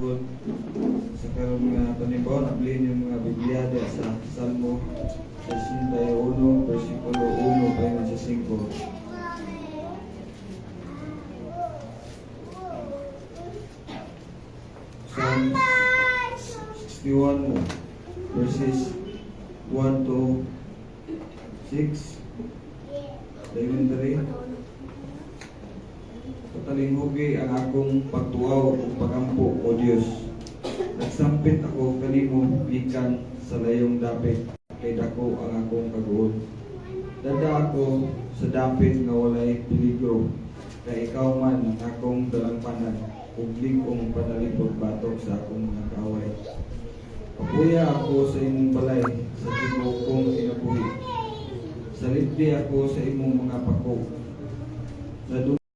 tungkol sa karong mga panibaw, nablihin yung mga Biblia sa Salmo 61, versikulo 1 pa sa 5. Psalm 61 verses 1 to 6. Dayon diri. Patalinghugi ang akong pagtuaw ug pagampo o Dios. Nagsampit ako kanimo gikan sa layong dapit, kay dako ang akong kaguol. Dada ako sa dapit nga walay peligro, kay ikaw man ang akong dalangpanan ug ligong panalipod batok sa akong mga kaaway. Papuya ako sa imong balay sa tibuok kong kinabuhi. Salipdi ako sa imong mga pako.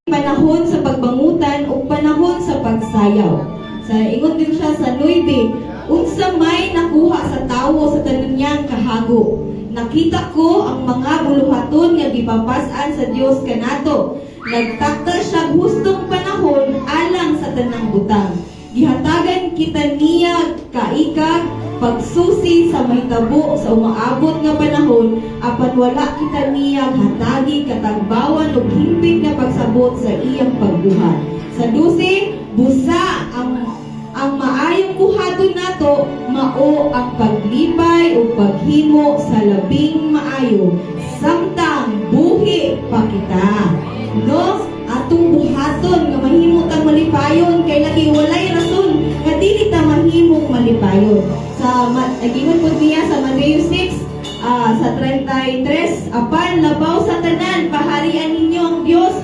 Panahon sa pagbangutan o panahon sa pagsayaw. Sa ingon din siya sa 9, unsa may nakuha sa tawo sa tanan niyang kahago. Nakita ko ang mga buluhaton nga gipapas-an sa Dios kanato. Nagtakda siya hustong panahon alang sa tanang butang. Gihatagan kita niya kaikag pagsusi sa mahitabo sa umaabot nga panahon, apan wala kita niya hatagi katagbawan ug himpit nga pagsabot sa iyang pagbuhat. Sa 12, busa ang maayong buhaton nato, mao ang paglipay ug paghimo sa labing maayo, samtang buhi pa kita. No, atong buhaton nga mahimo tang malipayon, kay lagi walay rason nga dili ta mahimong malipayon. Sa nagingon pud niya sa Mateo 6 sa 33, apan labaw sa tanan paharian ninyo ang Dios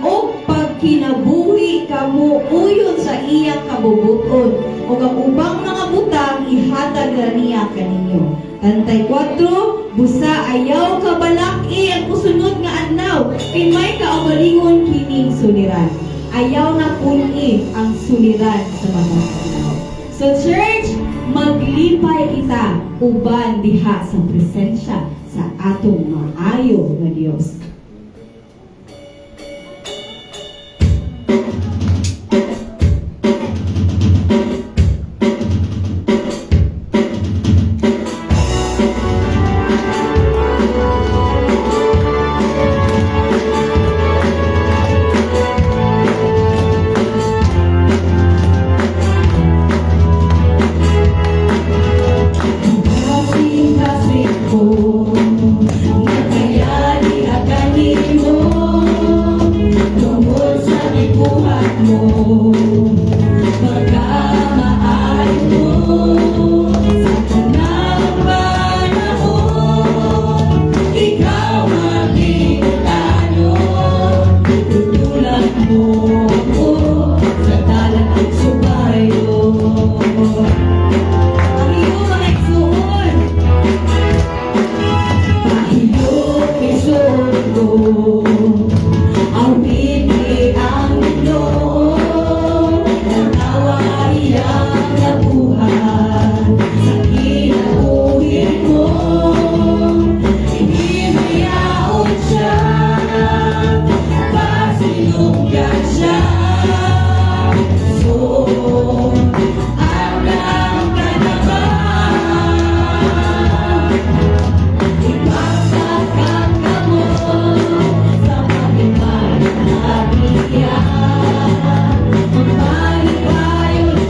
o pagkinabuhi kamo uyon sa iyang kabubuton o ang ubang mga butang ihatag na niya kaninyo. 34, busa ayaw kabalaki ang kusunod nga adlaw, kay may kaugalingon kining suliran. Ayaw na puni ang suliran sa mga adlaw. So church, maglipay kita uban diha sa presensya sa atong maayo nga Dios.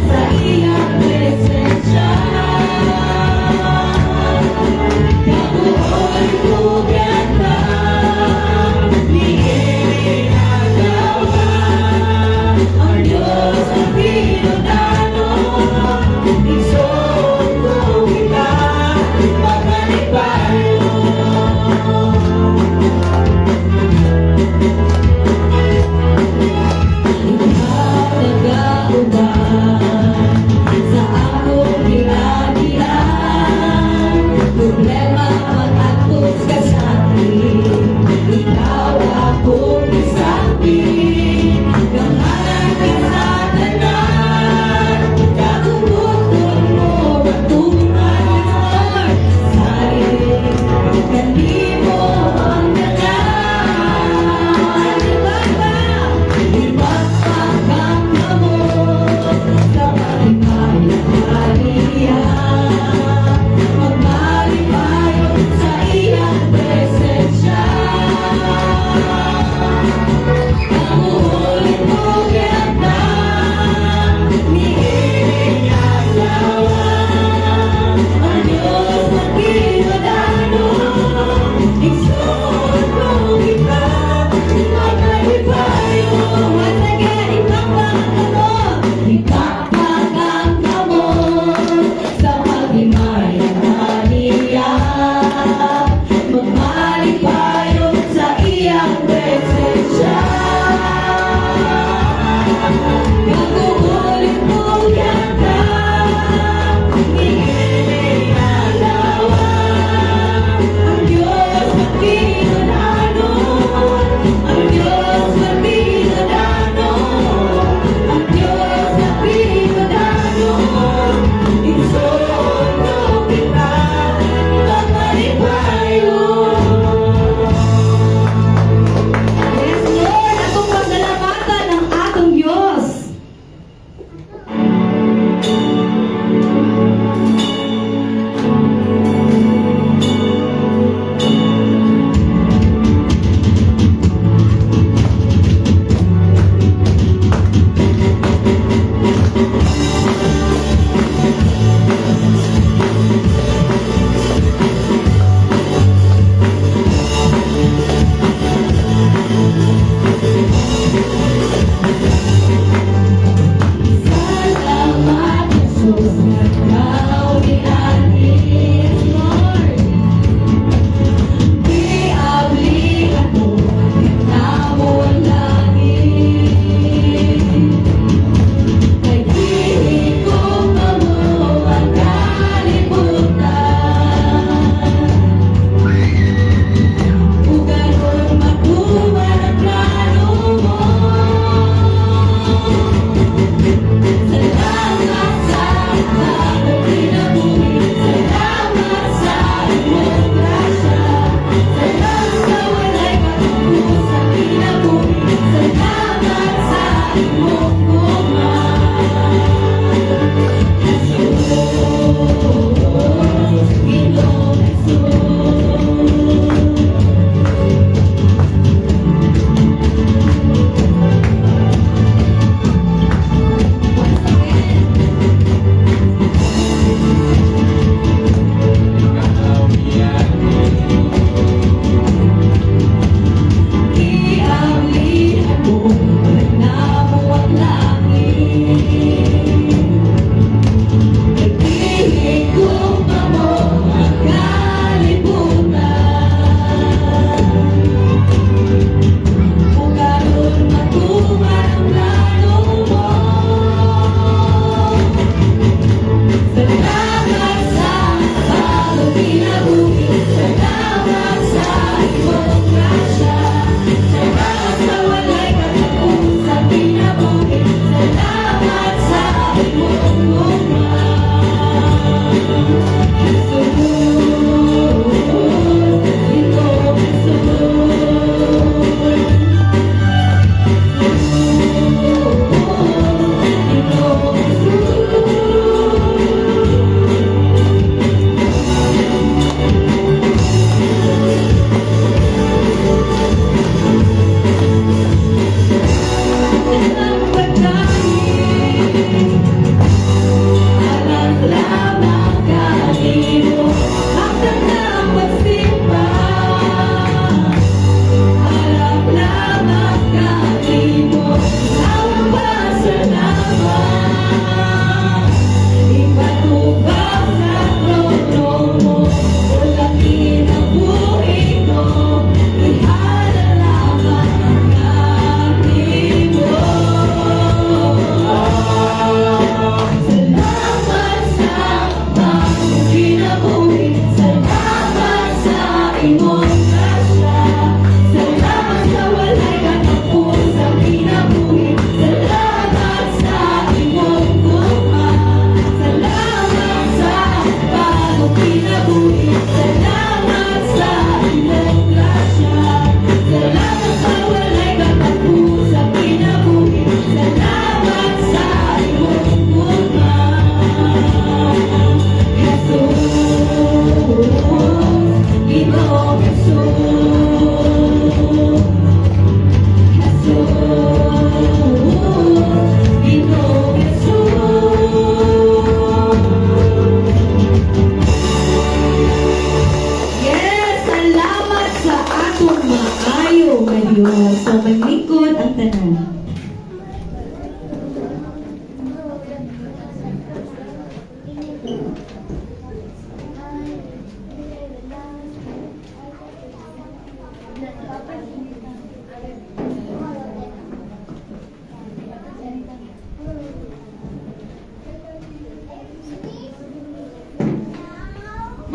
Sa iya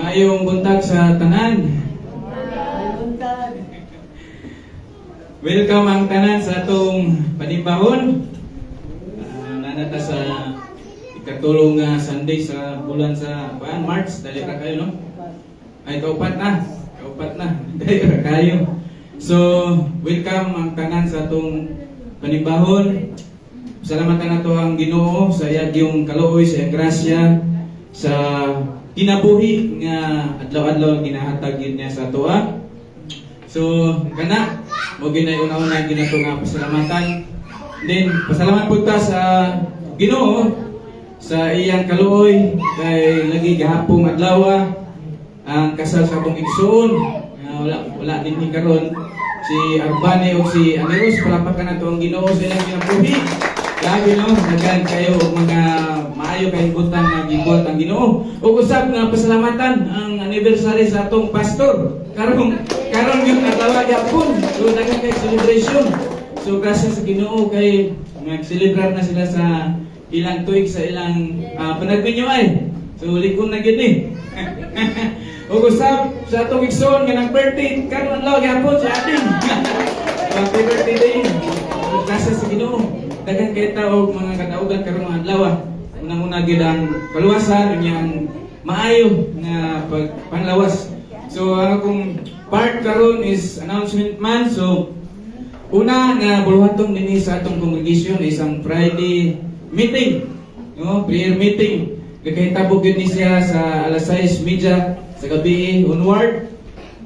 Maayong buntag sa tanan. Welcome ang tanan sa atong panibahon. Nanata sa ikatulong Sunday sa bulan sa March. Dali ra kayo, no? Ay, kaupat na. Dali ra kayo. So, welcome ang tanan sa atong panibahon. Salamatan nato ang Ginoo sa iyang kaluoy, sa iyang grasya, sa kinabuhi nga adlaw-adlaw ginahatag yun niya sa ato. So, kana mo ginay una-una ginato nga pasalamatan. Then pasalamat pud ta sa Ginoo sa iyang kaluoy kay lagi gahapon adlaw ang kasal sa atong igsoon. Wala din ni karon si Arbane o si Aniros, palapakan nato ang Ginoo sa iyang kinabuhi. Grabe, no, nagkan kayo og mga maayo kay butang nga gibuhat ang Ginoo. Ug usab nga pasalamatan ang anniversary sa atong pastor. Karon yung adlaw gyapon. So daghang kay celebration. So gracias sa Ginoo kay nag-celebrate na sila sa ilang tuig sa ilang panagbenyo ay. So likon na gid ni. Ug usab sa atong igsoon nga nang birthday karon adlaw gyapon sa atin. Happy birthday day. Gracias sa Ginoo. Daghang kay tao mga kadaugan karon mga adlaw. Unang-una gid ang kaluwasan unyang maayo nga panglawas. So ang akong part karon is announcement man. So una nga buluhaton dinhi sa atong congregation is ang Friday meeting, no, prayer meeting. Gakahitabo gid ni siya sa alas 6:30 sa gabi onward.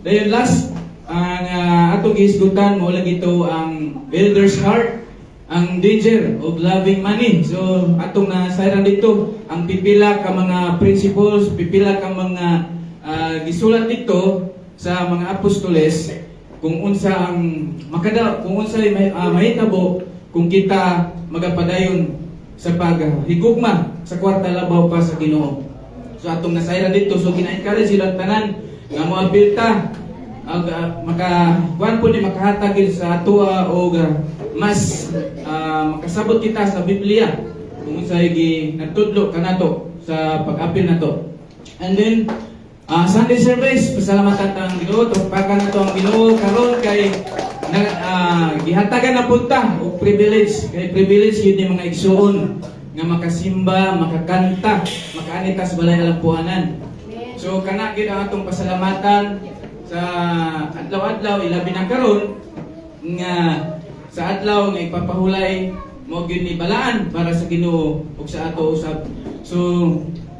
Dayon last ang atong gihisgutan mo lagi ito ang Builder's Heart, ang danger of loving money. So atong nasayran dito ang pipila ka mga principles, pipila ka mga gisulat dito sa mga apostoles kung unsa ang kung unsa mahitabo kung kita magapadayon sa paghigugma sa kwarta labaw pa sa Ginoo. So atong nasayran dito, so gina-encourage sila tanan nga moapil ta kuan po ni makahatag sa atua o mas makasabot kita sa Biblia kung unsay ginatudlo kanato sa pag-apil nato. And then Sunday service, pasalamatan ta ang Ginoo, tugpakan nato ang Ginoo karon kay gihatagan na punta og privilege yun ni mga igsoon nga makasimba, makakanta, makaanita sa balay alampuanan. So kana gid ang atong pasalamatan sa adlaw-adlaw ilabi na karon nga sa adlaw nga ipapahulay mo gyud ni balaan para sa Ginoo ug sa ato usab. So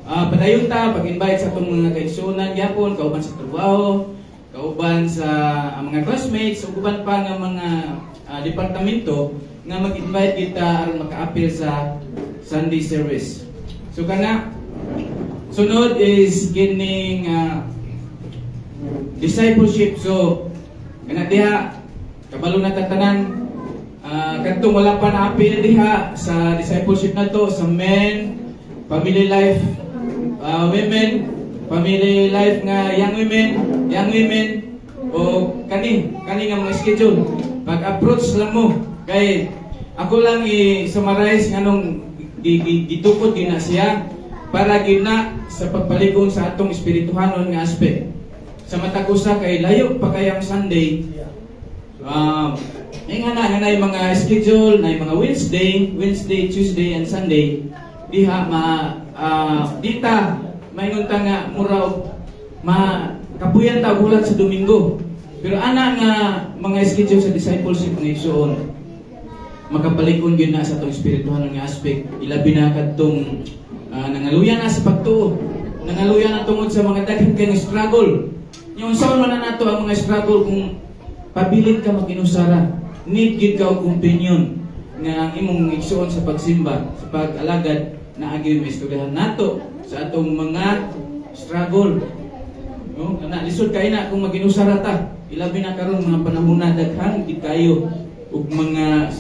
padayon ta pag-invite sa atong mga kaigsuonan gyapon, kauban sa trabaho, kauban sa mga classmates ug uban pa nga mga departamento nga mag-invite kita aron makaapil sa Sunday service. So kana sunod is kining discipleship. So kana diha kabalo na tatanan kadtong wala pa naapil diha sa discipleship nato sa men, family life, women, family life nga young women o kani nga mga schedule. Pag-approach lang mo kay ako lang i-summarize nganong gitukod gina siya para gina sa pagpaligong sa atong espirituhanon nga aspect. Sa matag usa kay layo pa kayang Sunday. Nga na mga schedule, na mga Wednesday, Tuesday and Sunday. Diha dita maingon ta nga mura kapuyan ta bulan sa Domingo. Pero ana nga mga schedule sa discipleship nga igsoon makapalikon gyud na sa atong espirituhanon nga aspect. Ilabi na kadtong nangaluyan na sa pagtuo, nangaluyan na tungod sa mga daghang kay struggle. Yung saan man na nato ang mga struggle kung pabilit ka maginusara, need gid ka og companion nga ang imong igsuon sa pagsimba, sa pag-alagad na agi may istoryahan nato sa atong mga struggle. No, kana lisod kay na kung maginusara ta. Ilabi na karon mga panahon na daghang gid kayo ug mga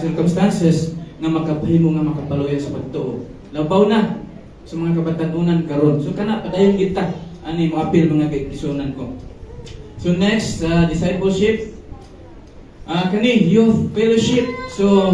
circumstances nga makapahimo nga makapaluya sa pagtuo. Labaw na sa mga kabatanunan karon. So kana padayon kita ani mo apil mga kaigsuonan ko. So next, discipleship. Kani youth fellowship. So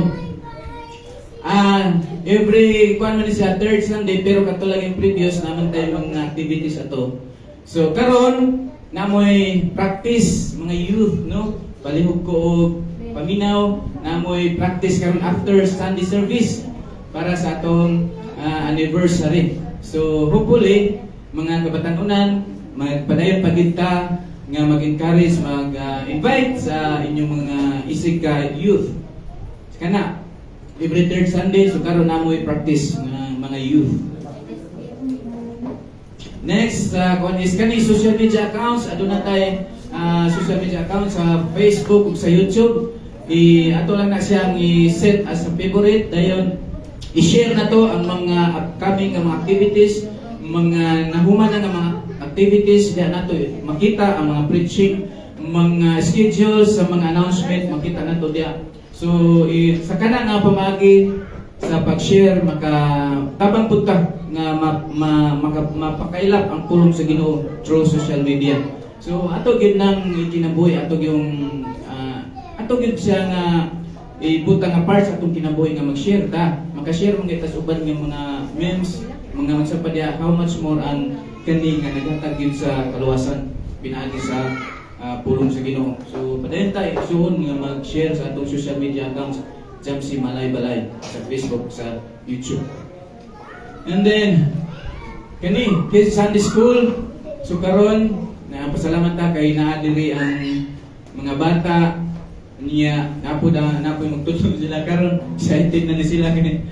every kuan man siya third Sunday pero kato lang yung previous naman tayo mga activities ato. So karon namoy practice mga youth no, palihog ko og paminaw, namoy practice karon after Sunday service para sa atong anniversary. So hopefully mga kabatanunan magpadayon pagita nga mag-encourage, mag-invite sa inyong mga isig ka youth. Kana every third Sunday so karon namoy practice ng mga youth. Next, kung is kani social media accounts, aduna tay social media accounts sa Facebook ug sa YouTube. Ato lang na siyang i-set as a favorite dayon i-share na to ang mga upcoming nga mga activities, mga nahuman na nga mga activities diha nato makita ang mga preaching, mga schedules sa mga announcement makita nato diha. So sa kana nga pamagi sa pag-share makatabang pud ka nga mapakailap ang pulong sa Ginoo through social media. So ato gyud nang kinabuhi, ato gyud siya nga ibutang nga part sa atong kinabuhi nga mag-share ta. Maka-share mo kita sa uban nga mga memes, mga magsapadya how much more ang kani nga naghatag gyud sa kaluwasan pinaagi sa pulong sa Ginoo. So padayon tayo soon nga mag-share sa atong social media accounts Jamsi Malay Balay sa Facebook, sa YouTube. And then kani Kids Sunday School. So karon na pasalamat ta kay naa diri ang mga bata niya napo magtutulog sila karon excited na ni sila kani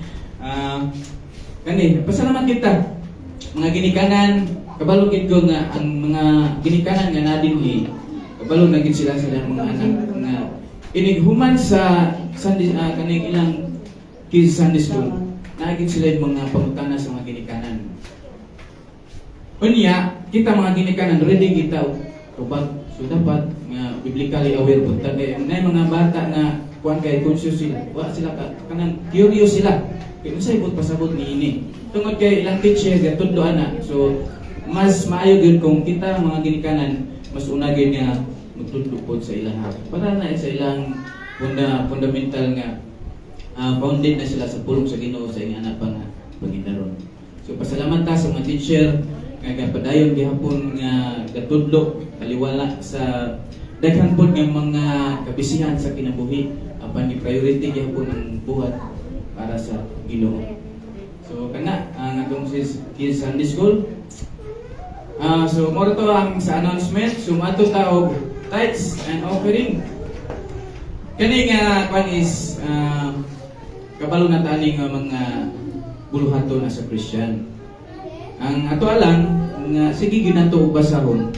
pasalamat kita mga ginikanan kabalo gid ko nga ang mga ginikanan nga nadinhi kabalo na gid sila mga anak nga inighuman sa Sunday kaning ilang Kids Sunday School naagid sila yung mga pangutana sa mga ginikanan. Unya kita mga ginikanan ready kita tubag. So dapat nga biblically aware pud ta kay nay mga bata na kuan kay conscious sila. Wa sila kanang curious sila. Kay unsay bud pasabot niini. Tungod kay ilang teacher gatudloan na. So mas maayo gyud kung kita mga ginikanan mas una gyud nga magtudlo pod sa ilang para na sa ilang fundamental nga founded na sila sa pulong sa Ginoo sa ilang anak nga Panginoon. So pasalamat ta sa mga teacher nga gapadayon gihapon nga gatudlo kaliwala sa daghan pod nga mga kabisihan sa kinabuhi apan ni priority gihapon ang buhat para sa Ginoo. So kana ang atong Kids Sunday School. So mo to ang sa announcement. So mato ta og tithes and offering. Kani nga kwan is kabalo na tani nga mga buluhato na sa Christian. Ang ato alang nga sige gyud nato og basahon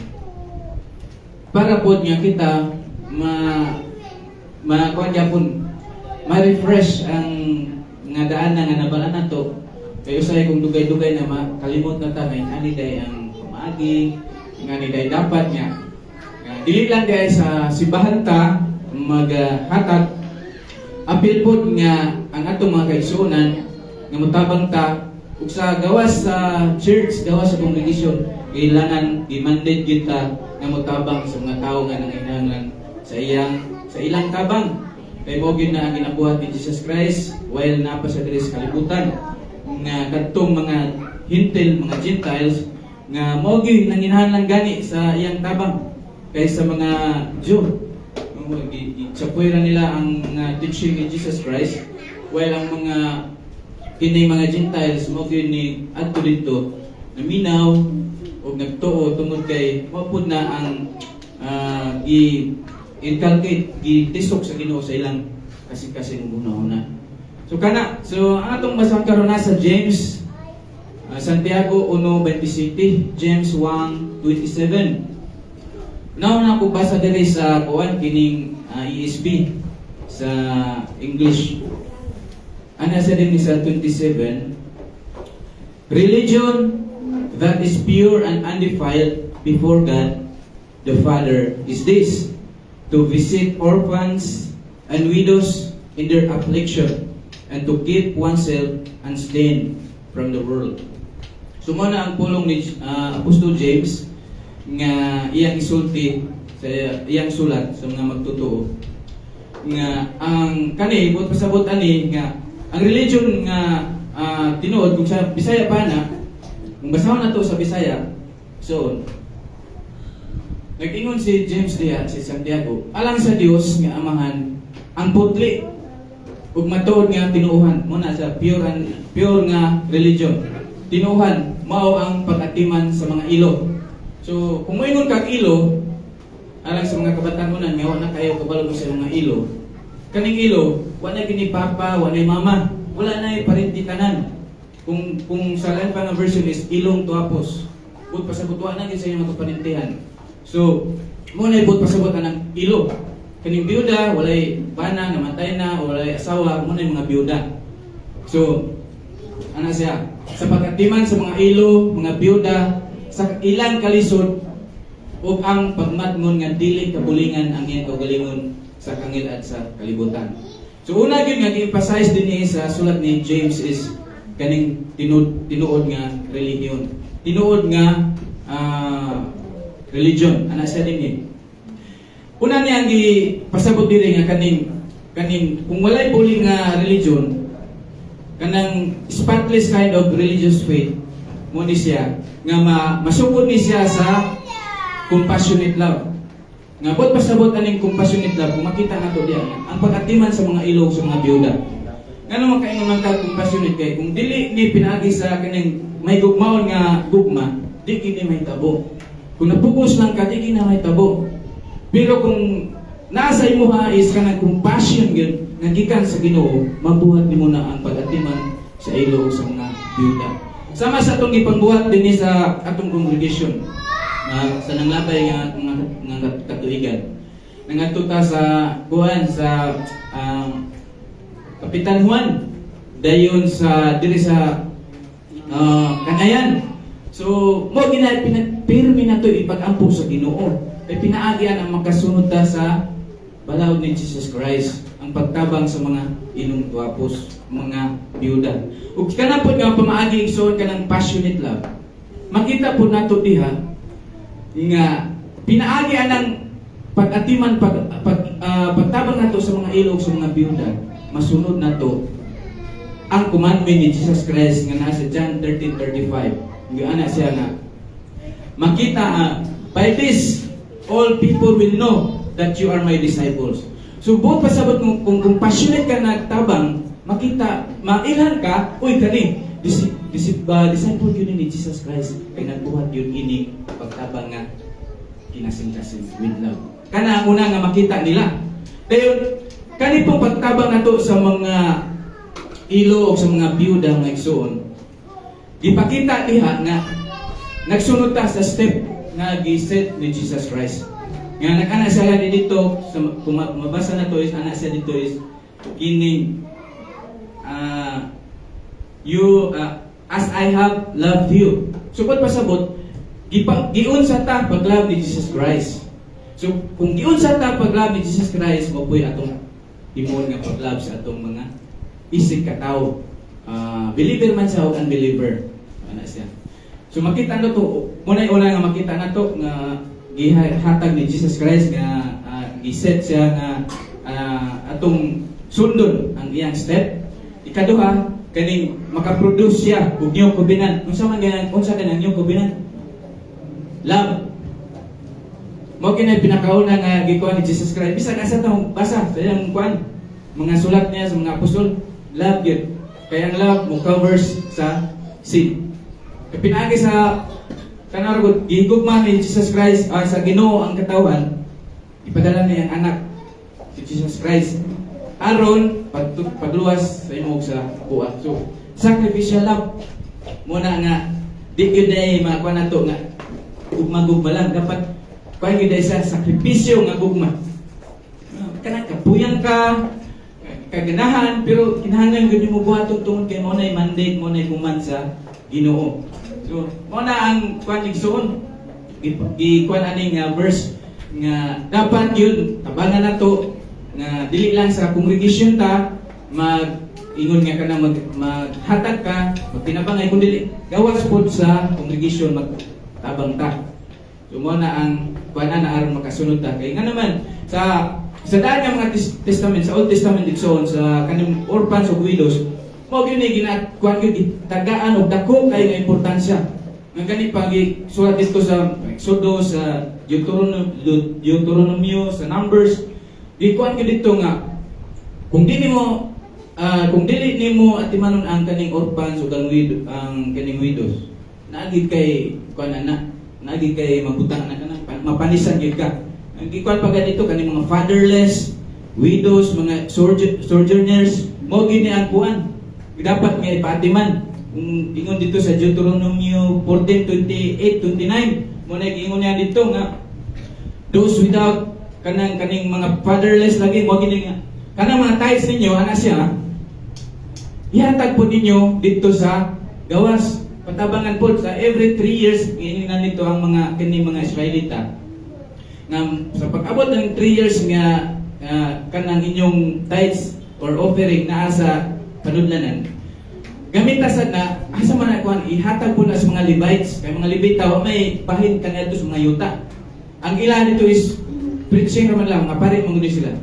para pod nga kita kuan gyapon ma-refresh ang nga daan nga nabala nato kay usay kung dugay-dugay na makalimot na ta kay ani day ang pamaagi ngani day dapat nga dili lang day sa sibahan ta maghatag apil pod nga ang atong mga kaigsuonan nga motabang ta ug sa gawas sa church, gawas sa congregation, kailangan i-mandate kita nga motabang sa mga tao nga nangailangan sa ilang tabang. Kay mo gyud na ang ginabuhat ni Jesus Christ while napa sa diri sa kalibutan nga kadtong mga hintil, mga Gentiles nga mo gyud nanginahanglan gani sa iyang tabang kaysa mga Jew. Sapuira nila ang teaching ni Jesus Christ while ang mga kini mga Gentiles mo kini adto dito naminaw o nagtuo tungod kay mapud na ang i-inculcate, i-tisok sa Ginoo sa ilang kasing-kasing una-una. So ang atong basahon karon na sa James Santiago 1:27, James 1:27. Now na ko basa diri sa kuan kining ESV sa English. Ana sa din sa 27, religion that is pure and undefiled before God the Father is this, to visit orphans and widows in their affliction and to keep oneself unstained from the world. So muna ang pulong ni Apostol James nga iyang isulti sa iyang sulat sa mga magtotoo nga ang kani pasabot ani nga ang religion nga tinuod kung sa Bisaya pa na, kung basahon na to sa Bisaya, so nag-ingon si James Diaz, si Santiago, alang sa Dios nga Amahan ang putli ug matuod nga tinuuhan mo na sa pure nga religion. Tinuuhan mao ang pag-atiman sa mga ilo. So kung moingon kag ilo, alang sa mga kabataan mo na nga wa na kayo kabalo sa mga ilo. Kaning ilo, wa na gini papa, wa na mama, wala na parenti tanan. Kung sa Lain pa nga version is ilong tuapos. Bud pasabot wa na gid sa imong kaparintihan. So, mo na ibot pasabot ng ilo. Kaning biyuda, walay bana, namatay na, walay asawa, mo na yung mga biyuda. So, ano siya? Sa pag-atiman sa mga ilo, mga biyuda, sa ilang kalisod, o ang pagmatngon nga dili kabulingan ang iyang kaugalingon sa kangil at sa kalibutan. So, una yun nga, i-emphasize din sa sulat ni James is kaning tinuod nga relihiyon. Tinuod nga religion, ana siya din eh. Una niya ang pasabot diri nga kaning kung walay buli nga religion, kanang spotless kind of religious faith mo ni siya nga masukod ni siya sa compassionate love. Nga bot pasabot aning compassionate love, kung makita nato diyan ang pag-atiman sa mga ilog sa mga biyuda. Ngano makaingon man ka compassionate kay kung dili ni pinaagi sa kaning may gugmaon nga gugma, di kini may tabo. Kung napugos lang ka, di na may tabo. Pero kung nasa imo is kanang compassion gyud nga gikan sa Ginoo, mabuhat nimo na ang pag-atiman sa ilog sa mga biyuda. Sama sa atong ipangbuhat dinhi sa atong congregation. Sa nanglabay nga katuigan. Nangadto ta sa kuan sa Kapitan Juan dayon sa diri sa Cagayan. So, mo pinagpirmi na ito ipag-ampo sa Ginoo. Kaya pinaagian ang makasunod ta sa balaod ni Jesus Christ, ang pagtabang sa mga inong tuwapos, mga biyuda. Ug kana po nga pamaagi igsoon ka ng passionate love. Makita po nato diha nga pinaagian ng pag-atiman pagtabang nato sa mga ilog sa mga biyuda. Masunod nato ang commandment ni Jesus Christ nga nasa John 13:35. Yung anak siya nga makita by this all people will know that you are my disciples. So buot pasabot kung passionate ka nagtabang, makita mailan ka, uy kani disciple yun ni Jesus Christ kay nagbuhat yun ini pagtabang nga kinasing-kasing with love. Kana ang una nga makita nila. Dayon kani pong pagtabang nato sa mga ilo o sa mga biyuda nga igsoon, ipakita diha nga nagsunod ta sa step nga gi-set ni Jesus Christ. Nga nag-ana siya dito sa kung mabasa na to is ana siya dito is kining as I have loved you. Sukod pasabot giunsa ta paglove ni Jesus Christ. So kung giunsa ta paglove ni Jesus Christ, mo puy atong himon nga paglove sa atong mga isig katao. Believer man sa o unbeliever. Ana siya. So makita na to, una nga makita na to nga gihatag ni Jesus Christ nga giset siya nga atong sundon ang iyang step. Ikaduha, kaning makaproduce siya og niyong kubinan. Unsa kanang niyong kubinan? Love. Mo kinay pinakauna nga gikuha ni Jesus Christ. Bisan asa ta basa sa iyang kuan mga sulat niya sa mga apostol, love yun. Kaya ang love mo covers sa sin. Pinaagi sa kanarugod, gihigugma ni Jesus Christ sa Ginoo ang katawan, ipadala niya ang anak si Jesus Christ aron pagluwas sa imong sa buhat. So, sacrificial love muna nga di gyud ay makuha nato nga gugma lang, dapat kuha gyud sa sakripisyo nga gugma. Kana kapuyan ka kaganahan, pero kinahanglan gyud mo buhaton tungod kay mo nay mandate, mo nay kuman sa Ginoo. So, muna ang kuan igsoon, ikuan aning verse nga dapat yun tabangan nato nga dili lang sa congregation ta mag-ingon nga kana maghatag ka, magtinabangay kun dili gawas pod sa congregation magtabang ta. So muna ang kuan na aron makasunod ta kay nga naman sa daan nga mga testament sa Old Testament igsoon sa kaning orphans o widows, Mo gyud ni kuan gyud tagaan og dako kay nga importansya. Nga gani pag sulat dito sa Exodus, sa Deuteronomy, sa Numbers, gikuan gyud dito nga kung dili nimo atimanon ang kaning orphans ug ang kaning widows, naagid kay kuan na naagid kay mabutang na kana mapanisan gyud ka. Ang gikuan pa ganito kaning mga fatherless, widows, mga sojourners, mo gini ang kuan dapat nga ipatiman. Kung ingon dito sa Deuteronomy 14:28-29, mo nag-ingon niya dito nga those without kaning mga fatherless lagi mo gini nga kanang mga tithes ninyo ana siya ihatag po ninyo dito sa gawas patabangan po sa every 3 years ininan nito ang mga kini mga Israelita nga sa pag-abot ng 3 years nga kanang inyong tithes or offering naa sa panudlanan gamit sad na asa man kuan ihatag po na sa mga Levites kay mga Levita may bahin kaniadto sa mga yuta. Ang ila dito is preaching raman lang mapare mo gud sila.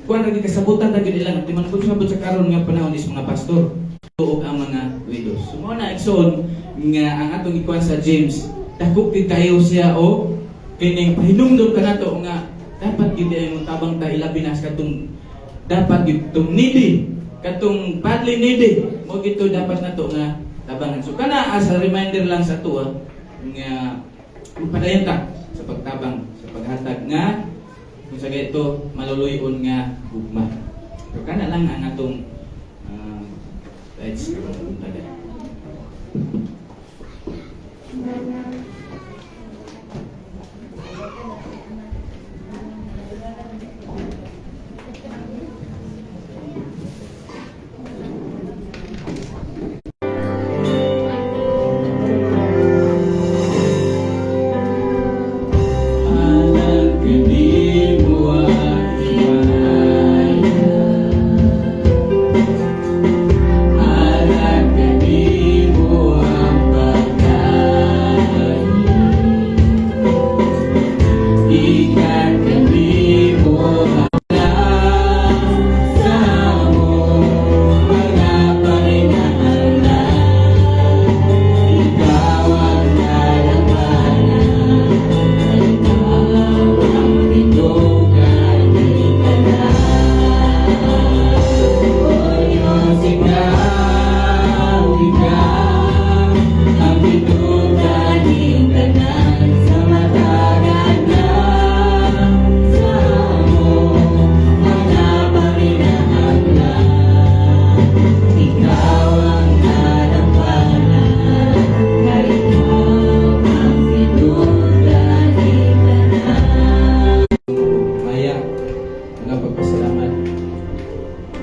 Kuan ra kasabutan ra gid ilang di man pud sabot sa karon nga panahon is mga pastor tuog ang mga widows. Sumo na igsoon nga ang atong ikuan sa James dako gid kayo siya o kining pahinumdom kanato nga dapat gid ay mo tabang ta ilabi na sa katong dapat gid tong needy katong badly needy mo gito dapat nato nga tabangan. So kana as a reminder lang sa ato nga padayon ta sa pagtabang sa paghatag nga kung sa gito maluluyon nga gugma. So kana lang ang atong let's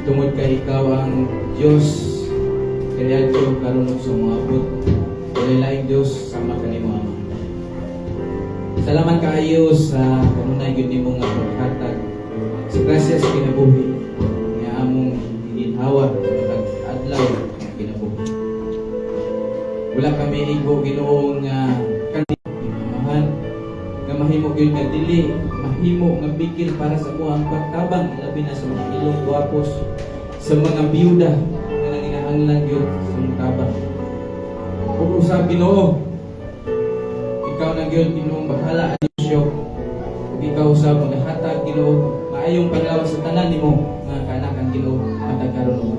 tungod kay ikaw ang Diyos kaya ito karon sa mga abot walay laing Diyos sama kanimo Ama. Salamat kaayo sa kanunay gyud nimo nga paghatag sa grasya sa kinabuhi nga among ginhawa sa matag adlaw nga kinabuhi. Wala kami igo Ginoo nga kanimahal nga mahimo gyud nga dili mahimo nga bigil para sa mo ang pagtabang labi na sa mga ilong guwapos sa mga biyuda nga nanginahanglan gyud sa mga tabang. Ug usab Ginoo, ikaw na gyud Ginoo bahala anisyo. Ug ikaw usab maghatag Ginoo maayong paglawas sa tanan nimo nga kanakan Ginoo matag karon ug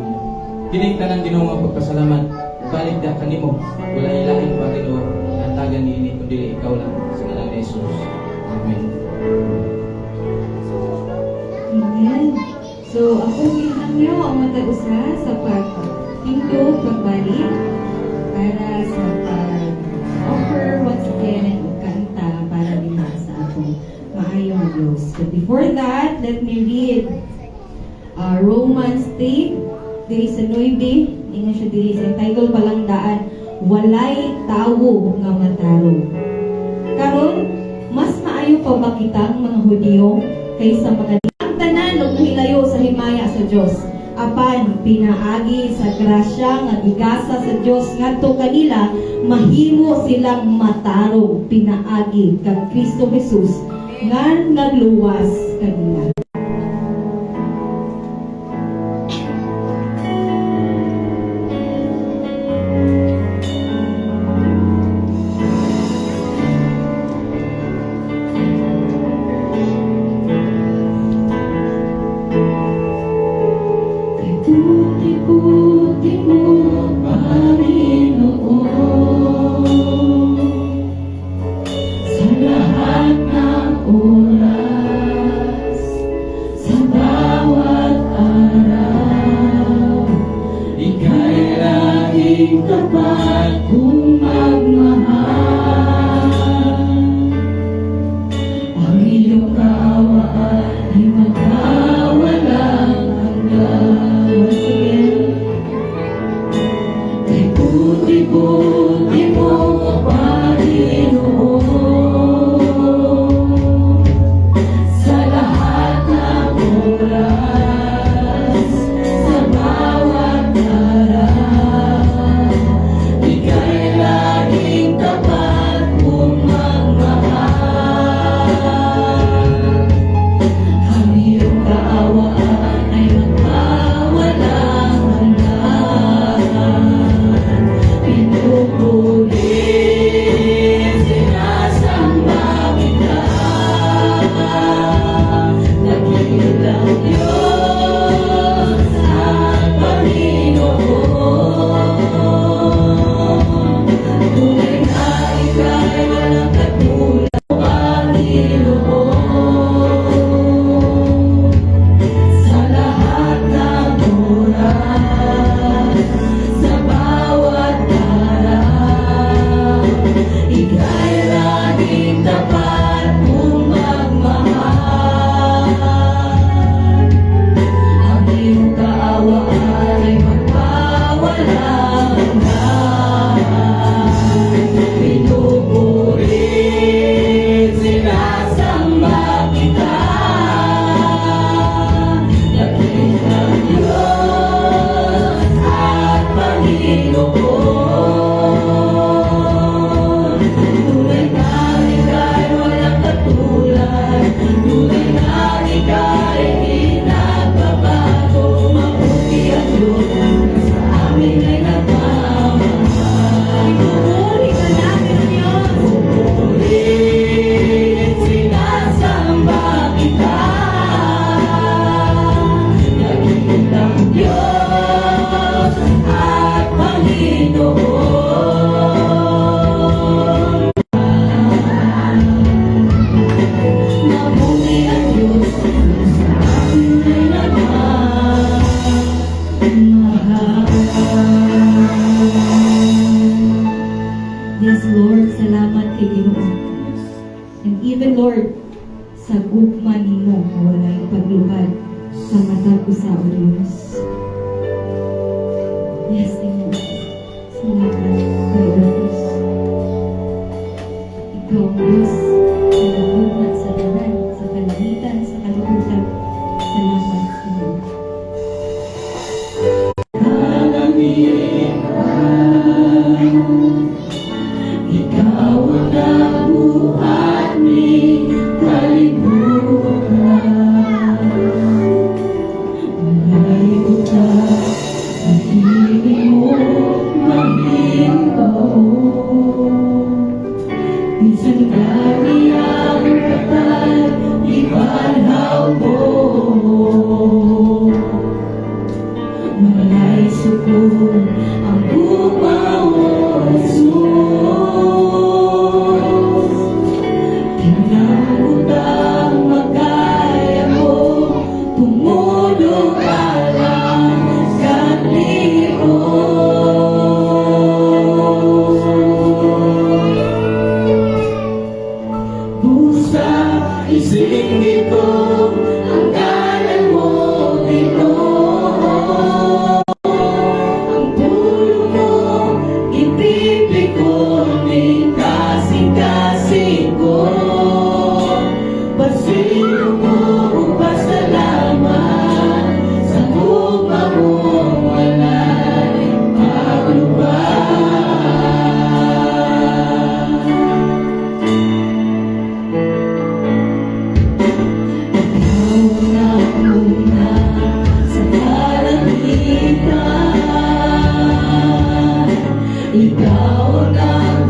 kining tanan Ginoo nga pagpasalamat balik da kanimo wala ilain pa Ginoo hatagan niini kundi ikaw lang sa ngalan ni Jesus. Amen. Amen. So, ako ginangyo ang matag-usa sa pag-hinto, pagbalik, para sa pag-offer once again and kanta para din sa atong maayong Diyos. But before that, let me read Romans 10, diri sa 9, ingon siya diri sa title palang daan, walay tawo nga mataro. Karon, mas maayo pa ba kitang mga Hudyo kaysa mga tanan ug hilayo sa himaya sa Dios apan pinaagi sa grasya nga gigasa sa Dios ngadto kanila mahimo silang matarong pinaagi kang Kristo Jesus nga nagluwas kanila. kung magmahal. Ang iyong kaawaan ay magkawalang hanggan. Kay buti-buti mo, Panginoon, sa lahat ng oras, sa bawat araw, ika'y laging tapat kung magmahal. Ang iyong kaawaan ay magpawalang hanggan. Pinupuri, sinasamba kita, dakilang Diyos at Panginoon. Tunay na ika'y walang katulad, Panginoon. Sa lahat ng oras, sa bawat araw, ika'y laging tapat kung magmahal. Ang iyong kaawaan ay magpawalang hanggan. Pinupuri, sinasamba kita, dakilang Diyos at Panginoon. Tunay na ika'y walang katulad, tunay na ika'y di nagbabago. Mabuti ang Diyos sa amin ay nagmamahal. Pupuri ka namin, Diyos. Pupuri, sinasamba kita, dakilang Diyos at Panginoon. Mabuti ang Diyos sa amin ay nagmamahal. Yes, Lord, salamat kay Ginoo. And even, Lord, sa gugma nimo walay paglubad sa mata ko sa Diyos. Yes, Ginoo. Salamat kay Diyos. Ikaw ang Diyos sa nagugmat sa tanan, sa kalangitan, sa kalubutan. Salamat, Ginoo. Ikaw ang nabuhat ni kalibutan. Malayo ka, hindi mo mahinto. Minsan gani ang patay, ibanhaw mo. Malay sukong ang bumawang Jesus. Tinawag magkaya mo, tumulong ka lang sa libo. Busa isingin ko ang galan mo, Ginoo. Ang tulong mo, ipipikon din kasing-kasing ko. Basilyo mo kung pasalamat, sa gugma mo walay paglubad. Ikaw ang una sa kalangitan, ikaw ang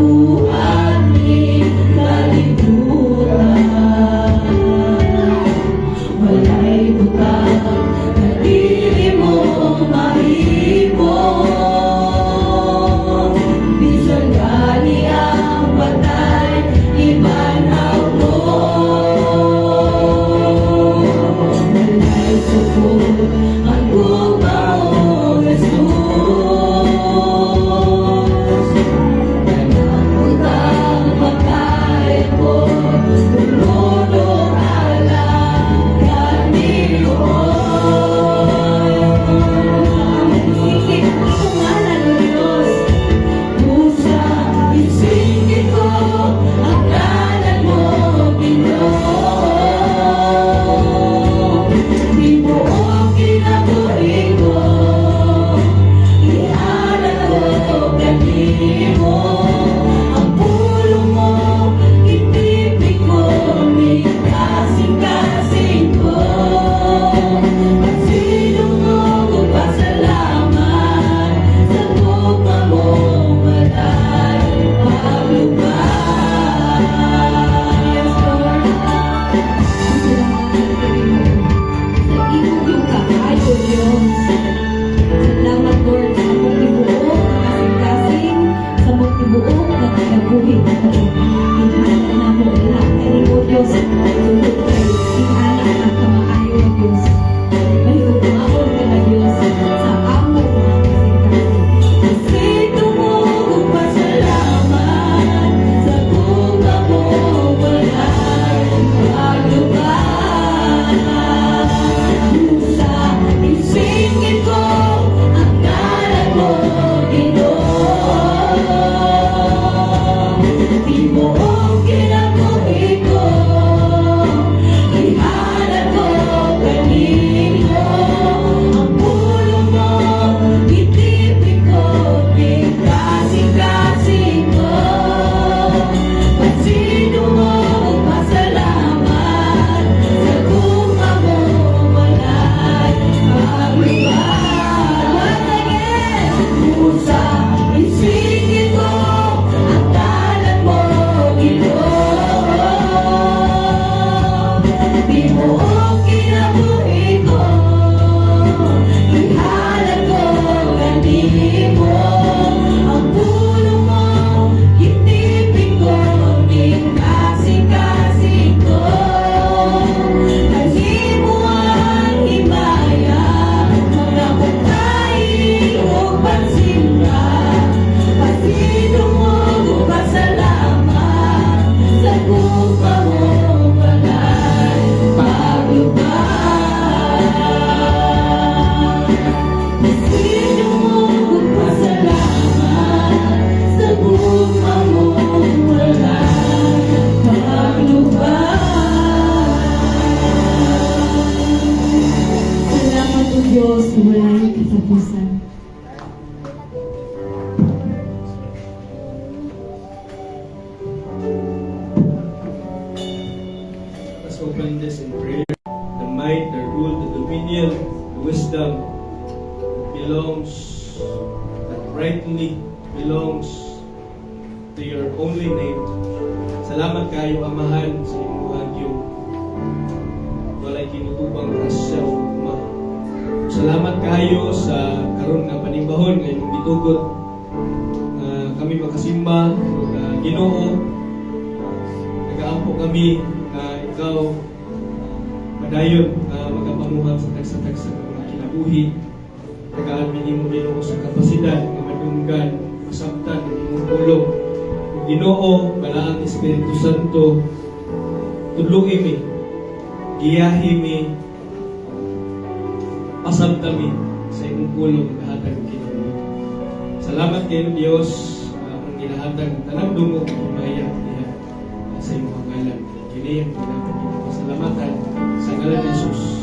to your only name. Salamat kayo, Amahan, sa imong hagyo. Walay kinutubang grasya o ugma. Salamat kayo sa karon nga panibahon nga imong gitugot. Kami makasimba, Ginoo. Nagaampo kami na ikaw madayon na magapamuhat sa tagsa-tagsa ng mga kinabuhi. Tagaan minimo Ginoo sa kapasidad nga madunggan, masabtan ng imong pulong. Ginoo, Balaang Espiritu Santo, tudloy mi, giyahi mi, pasabtan mi sa imong pulong kahatag ng kinabuhi. Salamat kayo Diyos, ang ginahatag ng tanang dungo ng himaya niya sa imong ngalan. Kini ang dapat kita pasalamatan sa ngalan ni Jesus.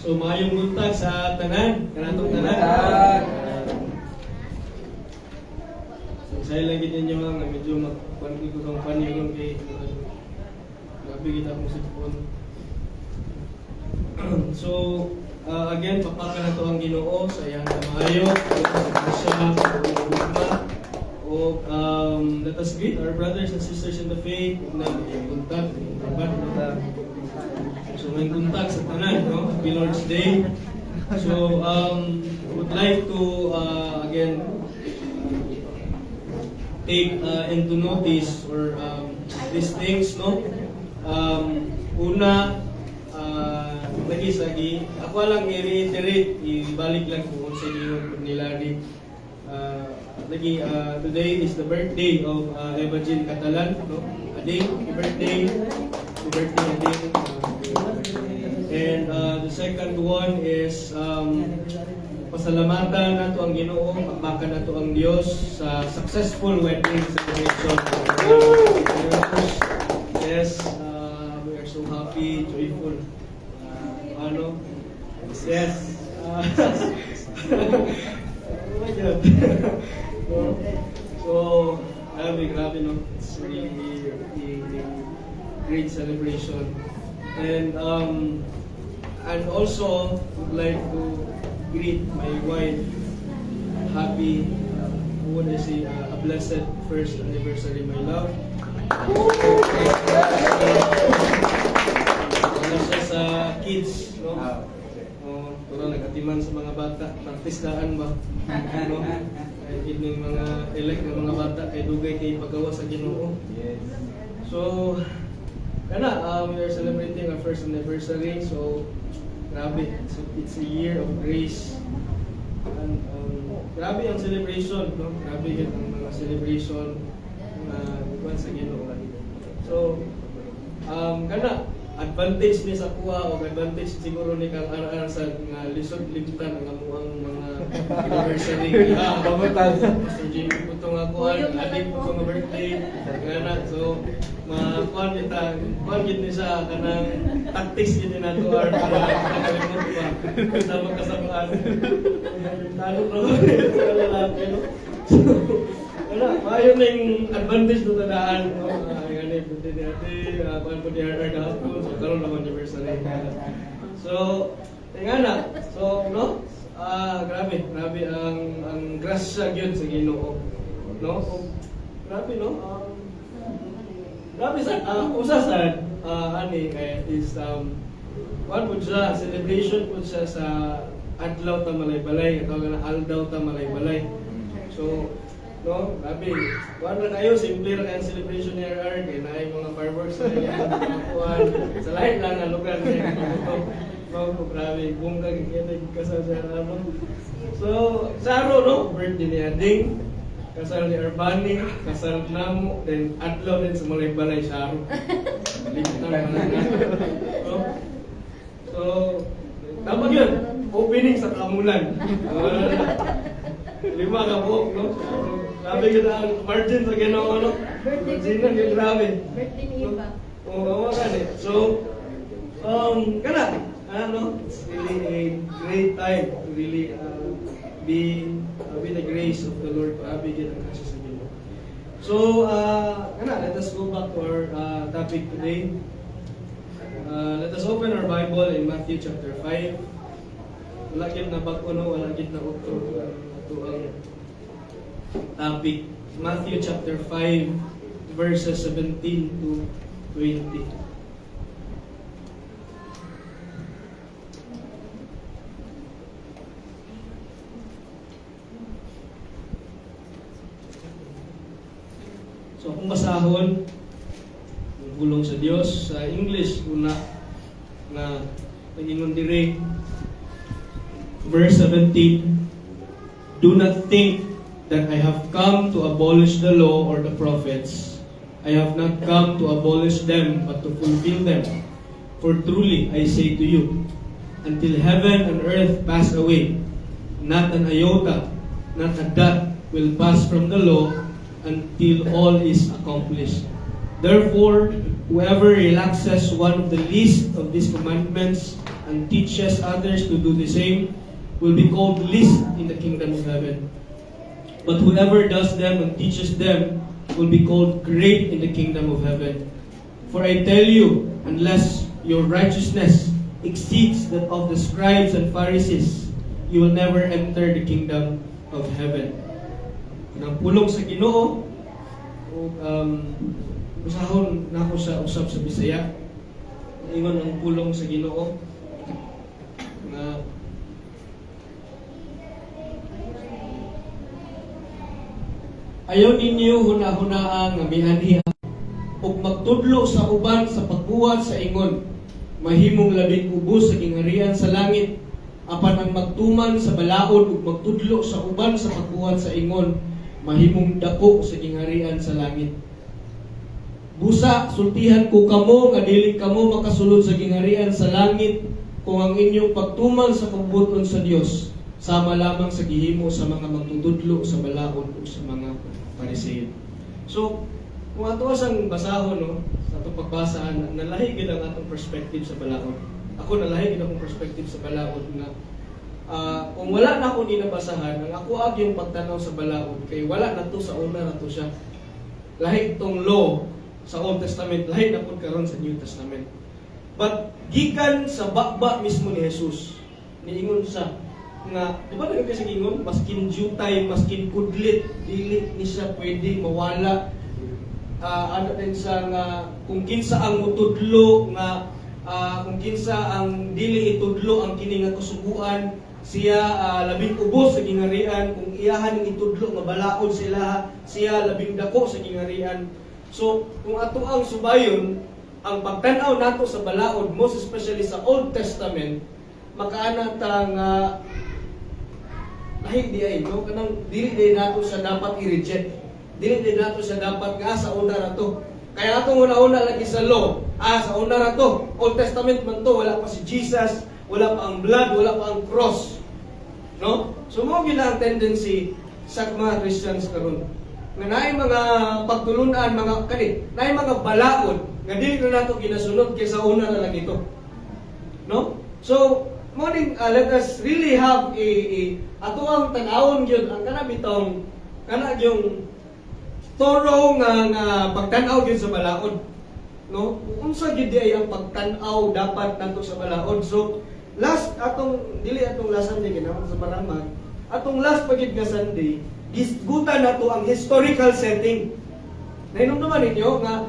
So, maayong buntag sa tanan, kanatong tanan. So, saya lang gid ninyo nga medyo magpanti ko ng panilong kay grabe kita akong sipon. So, again, papaka na to ang Ginoo sa iyang maayo, sa ugma. Let us greet our brothers and sisters in the faith na buntag, so may buntag sa tanan, no? Happy Lord's Day. So would like to again take into notice or these things, no? Una, lagi ako lang i-reiterate, ibalik lang kung sa inyo nilari. Lagi today is the birthday of Eva Jean Catalan, no? Ading, happy birthday. Happy birthday, Ading. And the second one is pasalamatan nato ang Ginoo, pakbakan nato ang Dios sa successful wedding celebration. Yes, we are so happy, joyful. Yes. Oh my God. So, grabe, no? It's really a great celebration. And also would like to greet my wife. Happy, what would I say, a blessed first anniversary, my love. Wala siya sa kids, no? Pero nagatiman sa mga bata, praktisdaan ba? Ano? Kahit yung mga elect ng mga bata, kay dugay kay pagawa sa Ginoo. So, we are celebrating our first anniversary, so grabe, it's a year of grace. And grabe ang celebration, no? Grabe yung mga celebration sa Ginoo. So, advantage ni sa kuha o advantage siguro ni kang ara-ara sa nga lisod limtan ang amuang mga anniversary. Pamutan. So Jimmy po itong kuhan, adik po itong birthday. So, kuhan ni sa kanang tactics yun na ito para makalimot pa. Sa magkasamaan. Tanong na sa lalaki, no? So, maayon na yung advantage na tadaan. Ganyan, punti ni ate, kuhan po ni Harvard hapon. So, karoon naman anniversary. So, tingana. So, no? Grabe ang grasya gyud sa Ginoo. No? Grabe, no? Grabe sa usasan is one po siya, celebration po siya sa adlaw ta malay-balay, ito nga aldaw ta malay-balay. So, no, grabe. Kuan ra kayo, simple ra kayong celebration ni RR, kaya na mga fireworks na kuan. Sa lahat lang na lugar niya. Wow, grabe. Bongga kaya kasal sa naman. So, Saro, no? Birthday ni Ading. Kasal ni Arbani. Kasal namo. Then, adlaw din sa malay-balay, Saro. So, dapat yun. Opening sa Kamulan. 5 ka buhok, no? Grabe ka na, Martin sa Ginoo, no? Martin na, grabe. Birthday ni Iba. Oo, so, it's really a great time to really be with the grace of the Lord to abigin ang kasya sa Ginoo. So, let us go back to our topic today. Let us open our Bible in Matthew chapter 5. Wala gid na bakuno, wala gid na utro ito ang topic. Matthew chapter 5 verses 17 to 20. So kung basahon ang bulong sa Dios sa English una na ingon dire verse 17, do not think that I have come to abolish the law or the prophets. I have not come to abolish them, but to fulfill them. For truly I say to you, until heaven and earth pass away, not an iota, not a dot will pass from the law until all is accomplished. Therefore, whoever relaxes one of the least of these commandments and teaches others to do the same will be called least in the kingdom of heaven. But whoever does them and teaches them will be called great in the kingdom of heaven. For I tell you, unless your righteousness exceeds that of the scribes and Pharisees, you will never enter the kingdom of heaven. Ang pulong sa Ginoo, usahon na ako sa usab sa Bisaya. Ingon ang pulong sa Ginoo na ayaw ninyo huna-hunaan nga mianhi ug magtudlo sa uban sa pagbuhat sa ingon, mahimong labing ubos sa kingharian sa langit, apan ang magtuman sa balaod ug magtudlo sa uban sa pagbuhat sa ingon, mahimong dako sa kingharian sa langit. Busa, sultihan ko kamo nga dili kamo makasulod sa kingharian sa langit kung ang inyong pagtuman sa pagbuton sa Dios sama lamang sa gihimo sa mga magtutudlo sa balaod o sa mga Pariseyo. So, kung ato asang basahon, no, sa atong pagbasa, nalahi gid ang atong perspective sa balaod. Ako nalahi gid akong perspective sa balaod nga kung wala na ako ninabasahan, ang ako ag yung pagtanaw sa balaod kay wala na to sa una na to siya. Lahi itong law sa Old Testament, lahi na po karon sa New Testament. But gikan sa bakba mismo ni Jesus, niingon sa nga, di ba naging kasi ingon, maskin jutay, maskin kudlit, dili ni siya pwede mawala. Ano din sa nga, kung kinsa ang mutudlo nga, kung kinsa ang dili itudlo ang kini nga kasuguan, siya labing ubos sa kingharian, kung iyahan ang itudlo nga balaod sila, siya labing dako sa kingharian. So, kung ato ang subayon, ang pagtanaw nato sa balaod, most especially sa Old Testament, makaana ta nga lahi di ay, no? Kanang dili di nato sa dapat i-reject. Dili di nato sa dapat nga sa una na to. Kaya atong una-una lagi sa law, sa una na to, Old Testament man to, wala pa si Jesus, wala pa ang blood, wala pa ang cross. No? So mo gina ang tendency sa mga Christians karon. Nga naay mga pagtulunan, mga naay mga balaod nga dili na nato ginasunod kaysa una na lang ito. No? So, morning, let us really have ato ang tanawon gyud ang kana bitong kana yung thorough nga pagtan-aw gyud sa balaod, no? Unsa gyud ay ang pagtan-aw dapat nato sa balaod. So last atong dili atong last Sunday ginamon sa Baramag, atong last pagid nga Sunday gisgutan nato ang historical setting. Nainumduman ninyo nga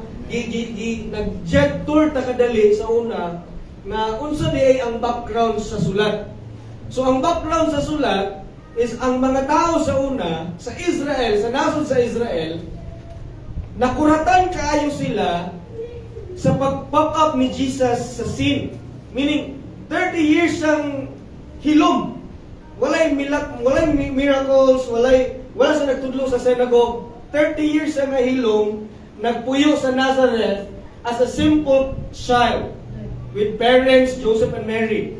nag-jet tour ta kadali sa una na unsa di ay ang background sa sulat. So ang background sa sulat is ang mga tao sa una, sa Israel, sa nasod sa Israel, nakuratan kaayo sila sa pag-pop up ni Jesus sa scene. Meaning, 30 years siyang hilom. Walay miracles, wala sa nagtudlo sa synagogue. 30 years siya nga hilom, nagpuyo sa Nazareth as a simple child with parents, Joseph and Mary.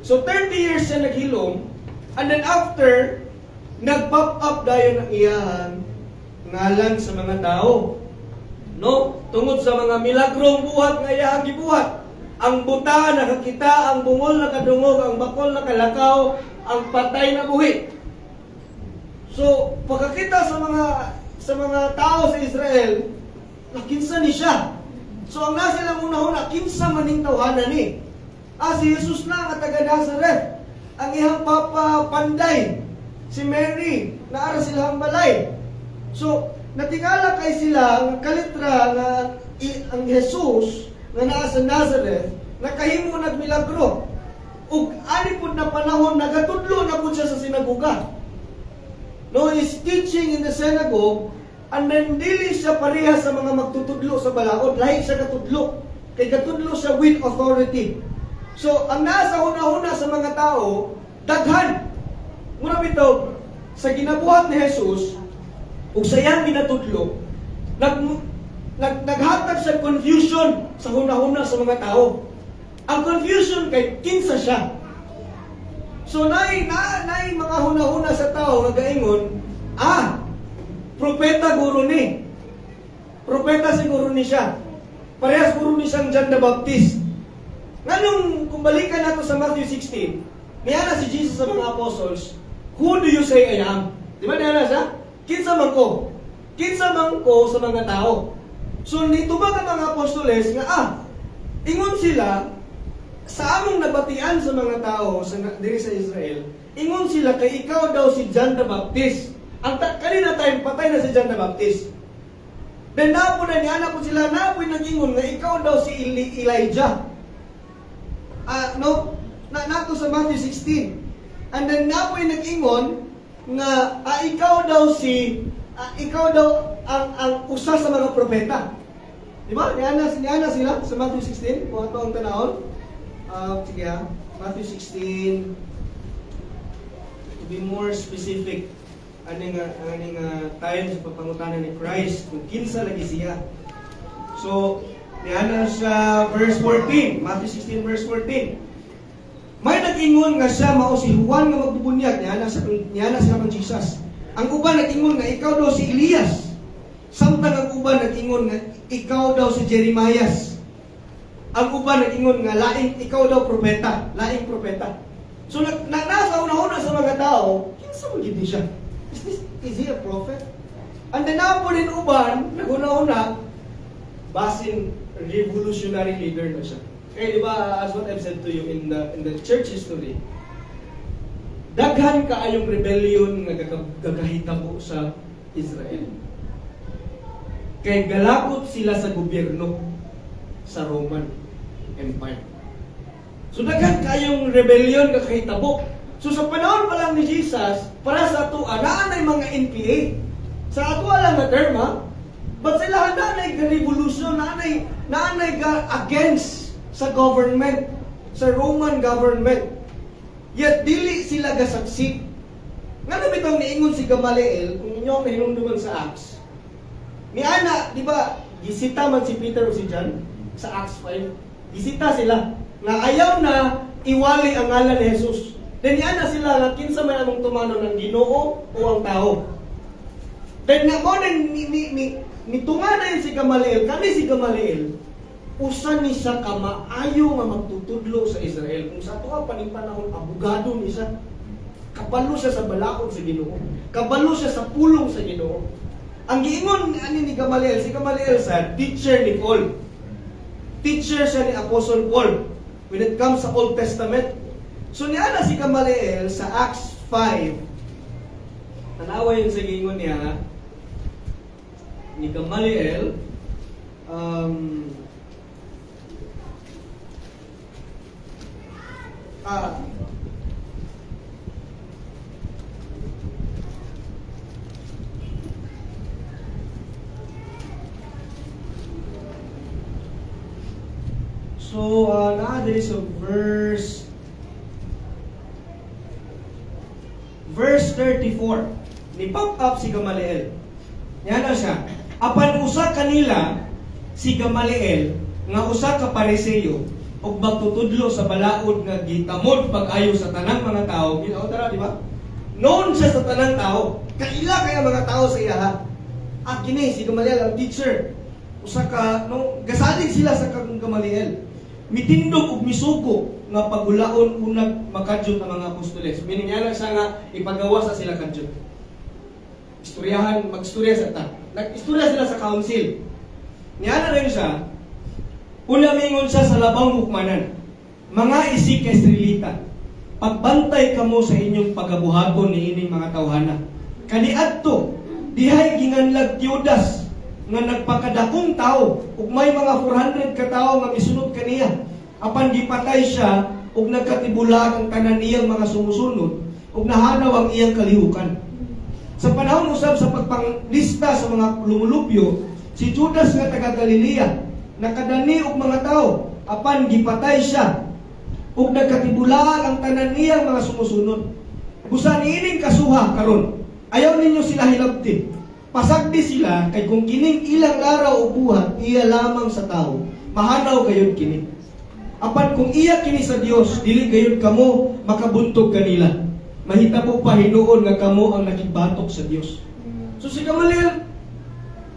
So 30 years siya naghilom, and then after, nag-pop up dayon ang iyahan ngalan sa mga tao. No, tungod sa mga milagrong buhat nga iyang gibuhat. Ang buta nakakita, ang bungol nakadungog, ang bakol nakalakaw, ang patay na buhi. So, pagkakita sa mga tao sa Israel, nakinsa ni siya. So, ang nasa lang una-una, kinsa maning tawanan ni. Si Jesus na nga taga Nazareth. Ang iyang papa Panday, si Mary, naara silang balay. So, natingala kay sila ang kalitra nga ang Jesus nga naa sa Nazareth, nakahimo nagmilagro. Ug ani pud na panahon nagatudlo na pud siya sa sinagoga. No, he's teaching in the synagogue, and then dili siya pareha sa mga magtutudlo sa balaod, lahi siya katudlo. Kay katudlo siya with authority. So, ang nasa una-una sa mga tao, daghan. Muna bitaw, sa ginabuhat ni Jesus, ug sa iyang ginatudlo, naghatag sa confusion sa hunahuna sa mga tao. Ang confusion kay kinsa siya. So nay mga hunahuna sa tao nga gaingon, propeta guro ni. Propeta siguro ni siya. Parehas guro ni siyang John the Baptist. Nganong kung balikan nato sa Matthew 16, niya si Jesus sa mga apostles, who do you say I am? Di ba niya siya? Kinsa man ko? Kinsa man ko sa mga tao? So, nitubag ang mga apostoles nga, ingon sila, sa among nabatian sa mga tao diri sa Israel, ingon sila kay ikaw daw si John the Baptist. Kanina time, patay na si John the Baptist. Then napo na niya, napo sila, napo nag-ingon nga ikaw daw si Elijah. Nato sa Matthew 16. And then napo nag-ingon nga ikaw daw ang usa sa mga propeta. Di ba? Niana sila sa Matthew 16. Kung ito ang tanahon. Sige Matthew 16. To be more specific, aning time sa papangutanan ni Christ, kung kinsa lagi siya. So, niana sa verse 14. Matthew 16 verse 14. May nag-ingon nga siya mao si Juan nga magbubunyag, niana sa man Jesus. Ang uban nag-ingon nga ikaw daw si Elias. Samtang ang uban nag-ingon nga ikaw daw si Jeremias. Ang uban nag-ingon nga ikaw daw propeta, laing propeta. So nasa una-una sa mga tao, kinsa mo gid siya? Is he a prophet? And then na po rin uban, nag-una-una, basin revolutionary leader na siya. Kaya di ba, as what I've said to you in the church history, daghan kaayong rebellion nga gagahitabo sa Israel. Kay galakot sila sa gobyerno sa Roman Empire. So daghan kaayong rebellion nga kahitabo. So sa panahon pa lang ni Jesus, para sa ato, naanay mga NPA. Sa ato lang na terma, but sila naanay revolution, naanay against sa government, sa Roman government. Yet dili sila gasaksi. Nga bitong niingon si Gamaliel, kung inyo ang hinumduman sa Acts. Ni ana, di ba, gisita man si Peter o si John sa Acts 5. Gisita sila na ayaw na iwali ang ngalan ni Jesus. Then ni ana sila nga kinsa may among tumano ng Ginoo o ang tao. Then nga mo ni tungana yun si Gamaliel, kani si Gamaliel, usan ni siya kamaayo nga magtutudlo sa Israel. Kung sa tuwa panahon abogado ni siya. Kabalo siya sa balaod sa Ginoo. Kabalo siya sa pulong sa Ginoo. Ang giingon ni Gamaliel, si Gamaliel sa teacher ni Paul. Teacher siya ni Apostle Paul when it comes sa Old Testament. So niya si Gamaliel sa Acts 5. Tanawa yun sa giingon niya ni Gamaliel. So, there is a verse 34. Ni pop up si Gamaliel. Yan na siya. Apan usa kanila si Gamaliel nga usa ka Pariseo ug magtutudlo sa balaod nga gitamod pag-ayo sa tanang mga tao. Ginaw tara, di ba? Known siya sa tanang tao. Kaila kay ang mga tao sa iya. kini si Gamaliel ang teacher. Usa ka no gasalig sila sa kang Gamaliel. Mitindog ug misuko nga pagulaon unag makadyot ang mga apostoles. Meaning yan siya nga ipagawa sa sila kadyot. Magstorya sa ta. Nag-istorya sila sa council. Niya na rin siya, una mingon siya sa labang hukmanan. Mga isig kay Israelita, pagbantay kamo sa inyong pagabuhaton ni ining mga tawhana. Kaniadto, dihay ginganlag Teudas nga nagpakadakong tao ug may mga 400 ka tawo nga misunod kaniya. Apan gipatay siya ug nagkatibulag ang tanan niyang mga sumusunod ug nahanaw ang iyang kalihukan. Sa panahon usab sa pagpanglista sa mga lumulupyo, si Judas nga taga Galilea nakadani og mga tao apan gipatay siya ug nagkatibulag ang tanan niyang mga sumusunod. Busa niining kasuha karon, ayaw ninyo sila hilabti. Pasagdi sila kay kung kining ilang laraw o buhat iya lamang sa tao, mahanaw gayud kini. Apan kung iya kini sa Dios, dili gayud kamo makabuntog kanila. Mahitabo pa hinuon nga kamo ang nakibatok sa Dios. So si Gamaliel,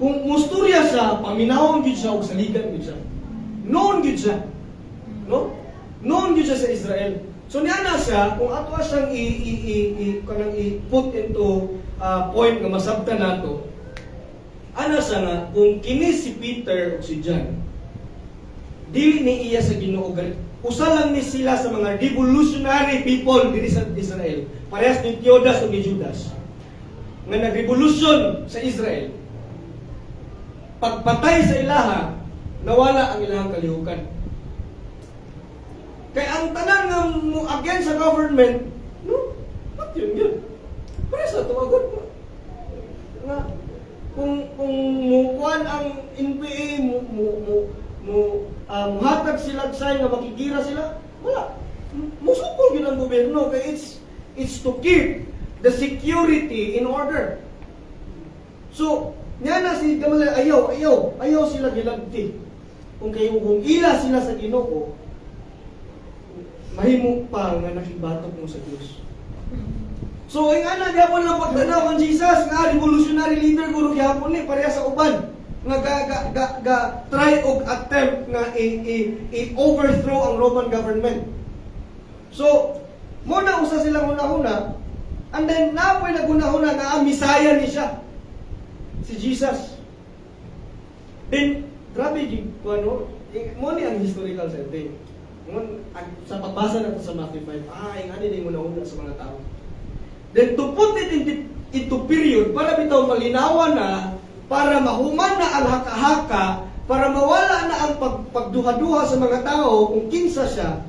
kung musturya siya, paminawon gid siya og saligan gid siya. Noon gid siya. No? Noon gid siya sa Israel. So niya na siya, kung ato siyang i-put into point nga masabtan nato, ano siya nga, kung kini si Peter o si John, dili ni iya sa Ginoo. Usa lang ni sila sa mga revolutionary people diri sa Israel. Parehas ni Teudas o ni Judas nga nag-revolution sa Israel. Pagpatay sa ilaha, nawala ang ilahang kalihukan. Kaya ang tanan nga mo against sa government, no? What yun? Parehas na tumagot mo. Nga, kung mukuan ang NPA, hatag sila sign nga makikira sila, wala. Musukol yun ang gobyerno kaya it's to keep the security in order. So, niya na si Gamaliel, ayaw sila gilagti. Kung ila sila sa Ginoo, mahimo pa nga nakibatok mo sa Dios. So, ang ana gyapon lang pagtanaw ang Jesus nga revolutionary leader guro gyapon ni pareha sa uban nga try og attempt nga i-overthrow ang Roman government. So, mo na usa silang una-una, and then napoy naguna-una nga ang Messiah ni siya, si Jesus. Then, grabe yung ano, mo ni ang historical setting. Sa pagbasa natin sa Matthew 5, yung ano din mo na sa mga tao. Then, to put it into period, para bitaw malinawan na, para mahuman na ang haka-haka, para mawala na ang pagduha-duha sa mga tao kung kinsa siya,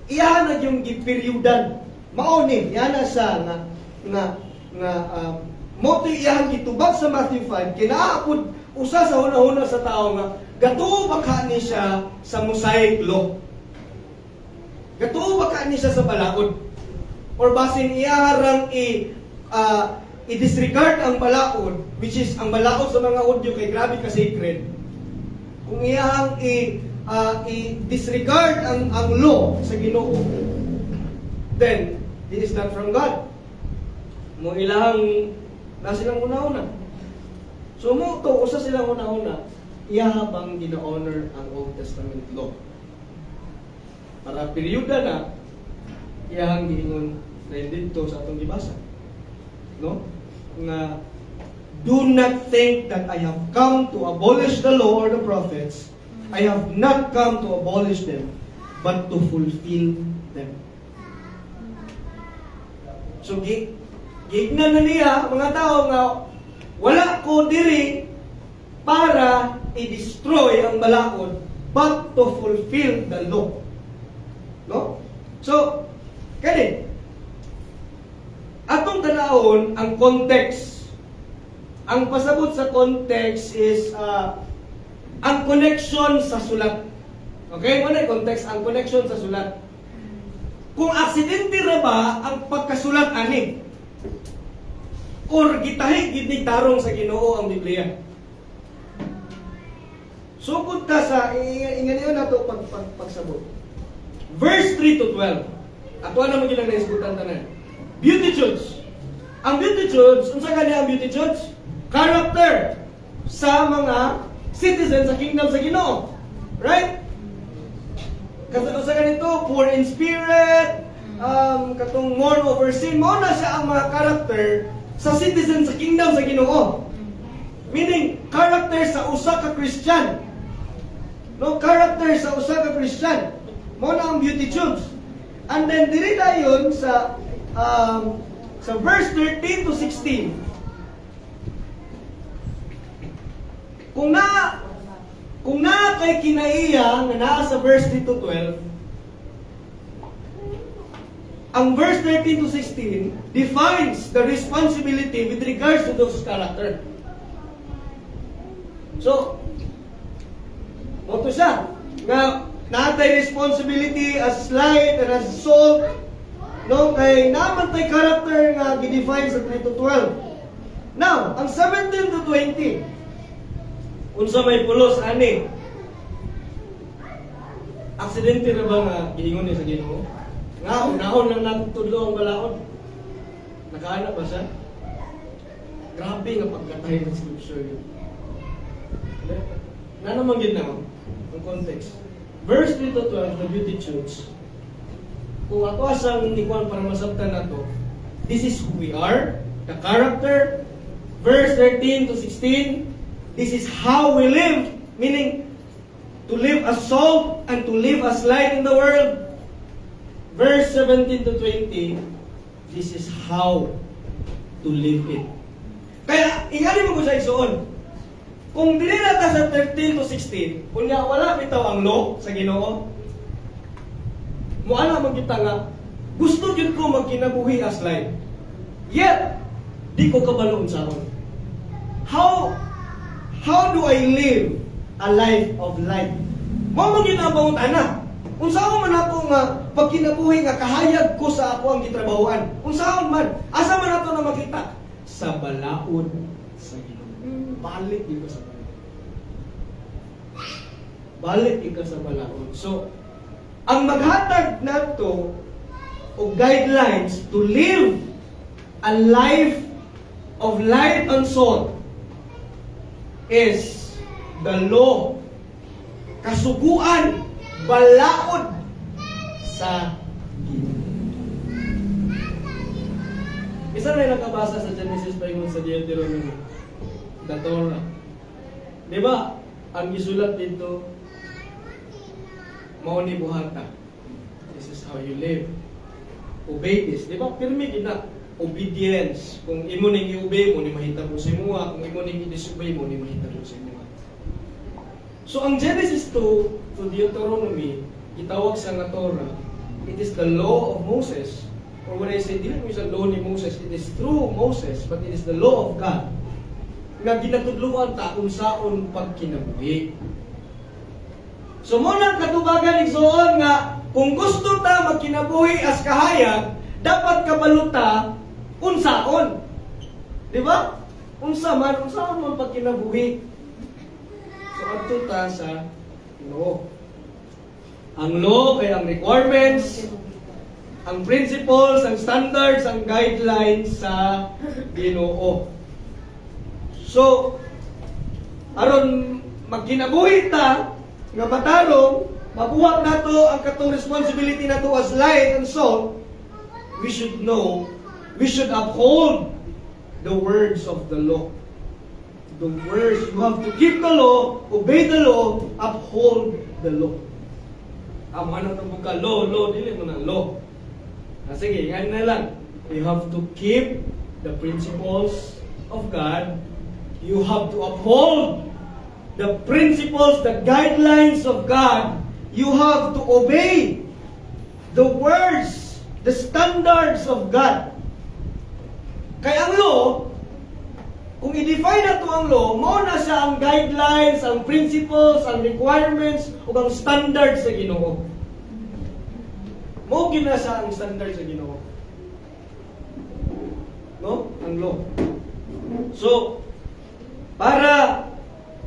iyahanag yung giperyodan. Mauni, iyahanag siya moto iyahang gitubag sa Matthew 5, kinaapod usa sa una-una sa tao nga, gatuo baka ni siya sa Mosaic Law. Gatuo baka ni siya sa balaod. Or basin iyaharang i-disregard ang balaod, which is ang balaod sa mga Hudyo kay grabe ka sacred. Kung iyahang i-disregard ang law sa Ginoo, then this is not from God. Mo ilahang na silang una-una. So mo to usa silang una-una, iyahabang gina-honor ang Old Testament law. Para peryoda na iyahang giingon na dito sa atong gibasa. No? Nga, do not think that I have come to abolish the law or the prophets. I have not come to abolish them, but to fulfill them. So, gignan na niya, mga tao nga, wala ko diri para i-destroy ang balaod, but to fulfill the law. No? So, kani, atong tanawon ang context. Ang pasabot sa context is ang connection sa sulat. Okay? Ano yung context? Ang connection sa sulat. Kung aksidente ra ba ang pagkasulat ani? Or gitahi gid tarong sa Ginoo ang Biblia. Sugod ta sa ingani nato pagsabot. Verse 3 to 12. Ato na mo gilang naisgutan tanan. Beatitudes. Ang Beatitudes, unsa gani ang Beatitudes? character sa mga citizens sa kingdom sa Ginoo. Right? Kasi sa ganito, poor in spirit, katong mourn over sin, mo na siya ang mga character sa citizens sa kingdom sa Ginoo. Meaning, character sa usa ka Christian. No, character sa usa ka Christian. Mo na ang beatitudes. And then diri dayon sa verse 13 to 16. Kung na kay kinaiya nga naa sa verse 3 to 12, ang verse 13 to 16 defines the responsibility with regards to those character. So, moto siya nga natay responsibility as light and as salt, no, kay naman tay character nga gidefine sa 3 to 12. Now, ang 17 to 20, unsa may pulos ani? Aksidente ra ba nga giingon ni sa Ginoo? Nga unahon lang nagtudlo ang balaod. Nakaana ba siya? Grabe nga pagkatay ng scripture yun. Na naman gid na ang context. Verse 3 to 12, the beatitudes. Kung ato asang ikuan para masabtan nato, this is who we are, the character. Verse 13 to 16, this is how we live, meaning to live as salt and to live as light in the world. Verse 17 to 20, this is how to live it. Kaya, ingani mo ko sa isuon. Kung dili na ta sa 13 to 16, kunya wala bitaw ang law sa Ginoo. Moana man kita nga gusto gyud ko magkinabuhi as light. Yet di ko kabalo unsahon. How do I live a life of light? Mao man gyud ang pangutana. Unsahon man ako nga pagkinabuhi nga kahayag ko sa ako ang gitrabahoan. Unsahon man, asa man ato na makita sa balaod sa Ginoo. Balik ikaw sa balaod. Balik ikaw sa balaod. So, ang maghatag nato o guidelines to live a life of light and salt is the law. Kasuguan, balaod sa Ginoo. Isa na nakabasa sa Genesis 5 sa Deuteronomy. The Torah. Di ba? Ang gisulat dito, mao ni buhata. This is how you live. Obey this. Di ba? Pirmi gina. Obedience. Kung imo ning i-obey mo, ni mahitabo sa imuha. Kung imo ning i-disobey mo, ni mahitabo sa imuha. So, ang Genesis 2 to Deuteronomy, itawag sa nga Torah, it is the law of Moses. Or when I say, dili mo sa law ni Moses, it is through Moses, but it is the law of God nga ginatudluan ta kung saon pagkinabuhi. So mo nang katubagan igsoon nga kung gusto ta magkinabuhi as kahayag, dapat kabaluta unsaon. Di ba? Unsaon man pagkinabuhi. So adto ta sa law. Ang law kay ang requirements, ang principles, ang standards, ang guidelines sa Ginoo. So, aron magkinabuhi ta nga matarong, mabuhat nato ang katong responsibility nato as light and salt, we should know, we should uphold the words of the law. The words, you have to keep the law, obey the law, uphold the law. Amo ano itong buka, law, dili mo na law. Sige, yan na lang. You have to keep the principles of God. You have to uphold the principles, the guidelines of God. You have to obey the words, the standards of God. Kaya ang law, kung i-define na ito ang law, mo na siya ang guidelines, ang principles, ang requirements, o ang standards sa Ginoo. Mo gina siya ang standards sa Ginoo. No? Ang law. So, para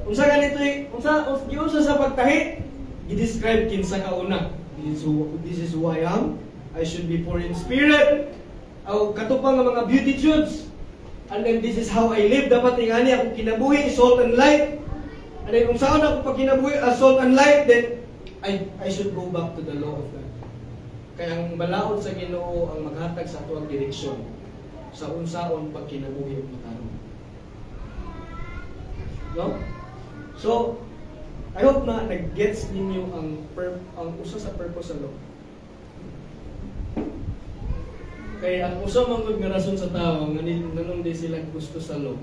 unsa ganito unsa sa pagtahi i-describe kinsa ka una. This is who I am. I should be poor in spirit. Aw katupang nga mga beatitudes. And then this is how I live. Dapat ingani ako kinabuhi, salt and light. And then kung saan ako pag kinabuhi, salt and light, then I should go back to the law of God. Kaya ang balaod sa Ginoo ang maghatag sa ato ang direksyon sa unsaon pag kinabuhi ug matarong. No? So, I hope na nag-gets ninyo ang usa sa purpose sa law. Kaya ang usa man gud nga rason sa tao nga nanong di sila gusto sa law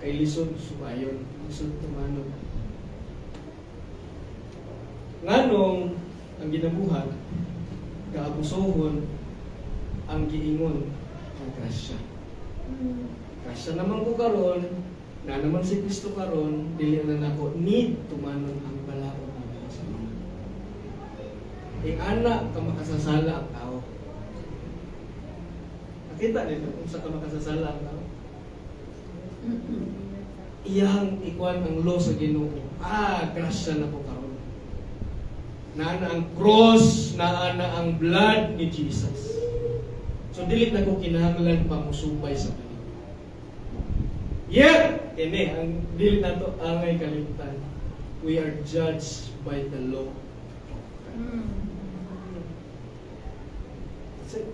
kay lisod sumayon, lisod tumanon. Nganong ang ginabuhat kaabusohon ang giingon ang grasya. Grasya naman ko karon, na naman si Kristo karon, dili na nako need tumanon ang balaod nga sa mga. Ana ka makasasala ang tao. Nakita nito kung sa ka makasasala ang tao. Iyang ikuan ang law sa Ginoo. Grasya na ko karon. Naana ang cross, naana ang blood ni Jesus. So dili na ko kinahanglan pa musubay sa kanila. Yet, ini ang dili na to angay kalimtan. We are judged by the law. Kasi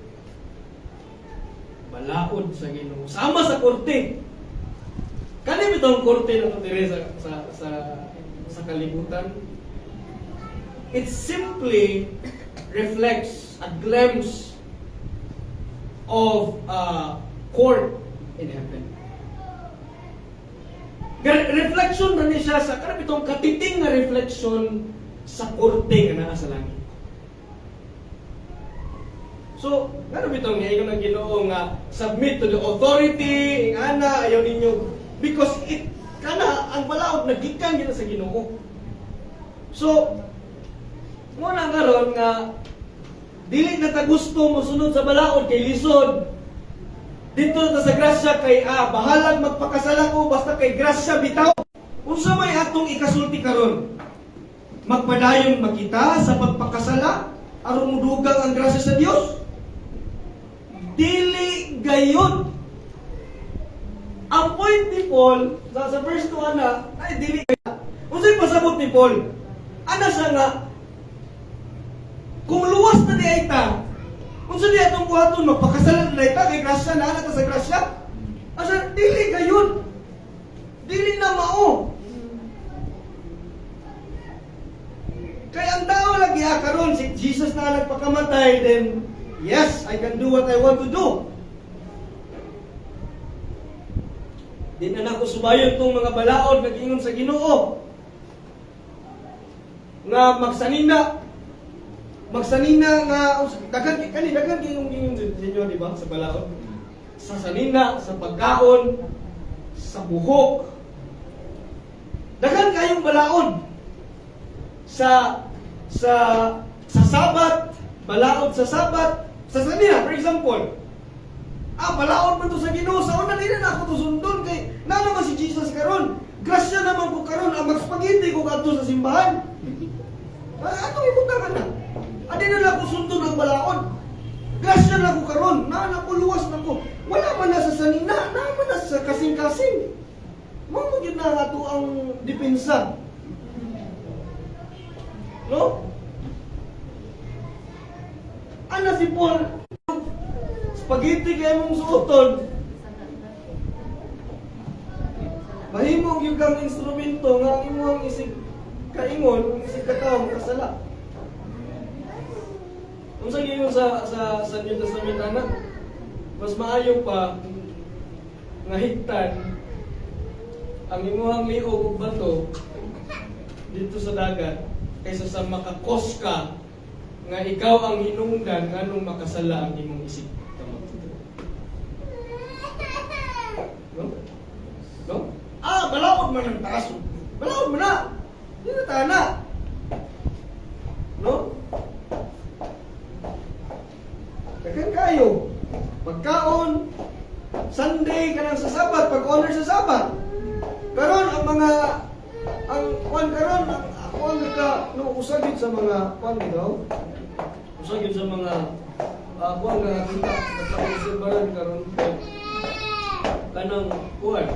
balaod sa Ginoo. Sama sa korte. Kani bitong korte na to dire sa kalibutan. It simply reflects a glimpse of a court in heaven. Reflection na niya sa karang itong katiting na reflection sa korte nga naa sa langit. So, ano bitong niya ingon ang Ginoo nga submit to the authority, ingana ayaw ninyo because it kana ang balaod nagikan gina sa Ginoo. So, muna karon nga dili na ta gusto mosunod sa balaod kay lisod. Dito ta sa grasya kay bahalag magpakasala ko basta kay grasya bitaw. Unsa may atong ikasulti karon? Magpadayon makita sa pagpakasala aron mudugang ang grasya sa Dios? Dili gayon. Ang point ni Paul sa verse 2 ana ay dili. Unsay pasabot ni Paul? Ana sa nga kung luwas na di ay ta, kung sa di atong buhaton, magpakasalan na ita, kay grasya na anak sa grasya, asa, dili gayon. Dili na mao. Kaya ang tao lagi karon si Jesus na nagpakamatay, then, yes, I can do what I want to do. Di na nako subayon tong mga balaod, nag-ingon sa Ginoo, nga magsanina nga dagan kayong inyo di ba sa balaod, sa sanina, sa pagkaon, sa buhok, dagan kayong balaod sa sabat, balaod sa sabat, sa sanina for example. Balaod man to sa Ginoo, sa una dili na ako to sundon kay na naman si Jesus karon. Grasya naman ko karon ang magspagiti ko kadto sa simbahan. Atong ibutakan na. Adi na lang ko sundon ang balaod. Grasya na ko karon, na ko luwas na ko. Wala man na sa sanina, na man na sa kasing-kasing. Mao gyud na ato ang depensa. No? Ana si Paul, spaghetti kay mong suoton. Mahimong yung kang instrumento nga imong isig kaingon, isig kataw kasala. Unsa gyud sa New Testament anak? Mas maayo pa nga higtan ang imuhang liog ug bato dito sa dagat kaysa sa makakos ka nga ikaw ang hinungdan nganong makasala ang imong isig. No? No? Balaod man ang taas. Balaod man na. Di na tana. No? Dagan kayo. Pagkaon, Sunday ka lang sa Sabat, pag-honor sa Sabat. Karon ang mga ang kuan karon ako ang usagid sa mga kuan daw. Usagid sa mga kuan nga kita nagpakonserbahan karon. kanang kuan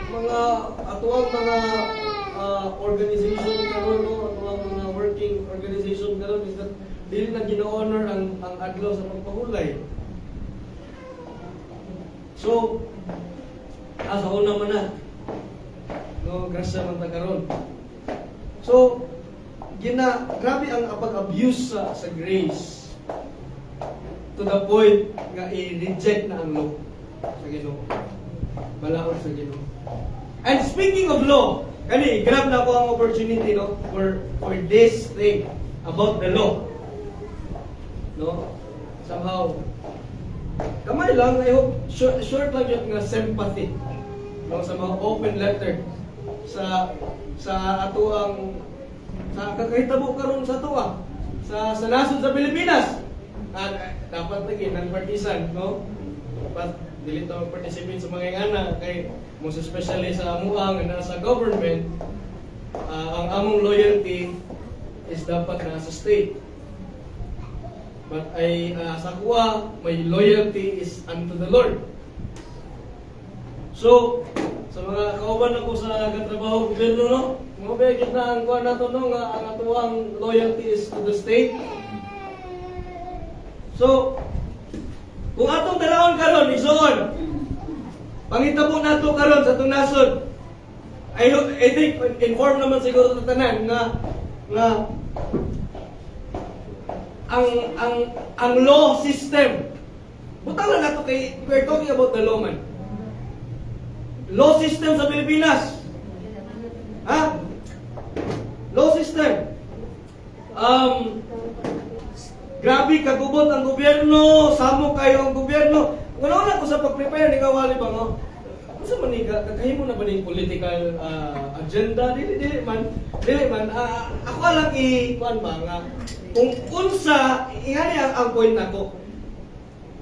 mga atuang mga organization karon no, atuang mga working organization karon is that dili na gina-honor ang adlaw sa pagpahulay. So, asa una man na no, grasya man ta karon. So, grabe ang pag-abuse sa grace to the point nga i-reject na ang law sa Ginoo. Balaod sa Ginoo. And speaking of law, grab na ko ang opportunity no for this thing about the law. No? Somehow kamay lang, I hope short lang yung nga sympathy no sa mga open letter sa ato ang sa kakahitabo karon sa ato sa nasod sa Pilipinas. At dapat lagi non-partisan, no? Dapat dili ta participate sa mga ingana kay most especially sa amuang nga nasa government, ang among loyalty is dapat nasa state. But sa kuha, my loyalty is unto the Lord. So, sa mga kauban ako sa katrabaho gobyerno, no? Mga begit na ang kuha nato no, nga ang atuang loyalty is to the state. So, kung atong dalawon karon igsoon, pangitabo nato karon sa atong nasod. I think inform naman siguro sa tanan nga ang law system. Butang lang nato kay we're talking about the law man. Law system sa Pilipinas. Ha? Law system. Grabe kagubot ang gobyerno, samo kayo ang gobyerno. Wala ko sa pag-prepare ni kawali ba no? Unsa man ni kakahimo na ba ning political agenda dili man ako lang kuan ba nga kung unsa ingani ang point nako.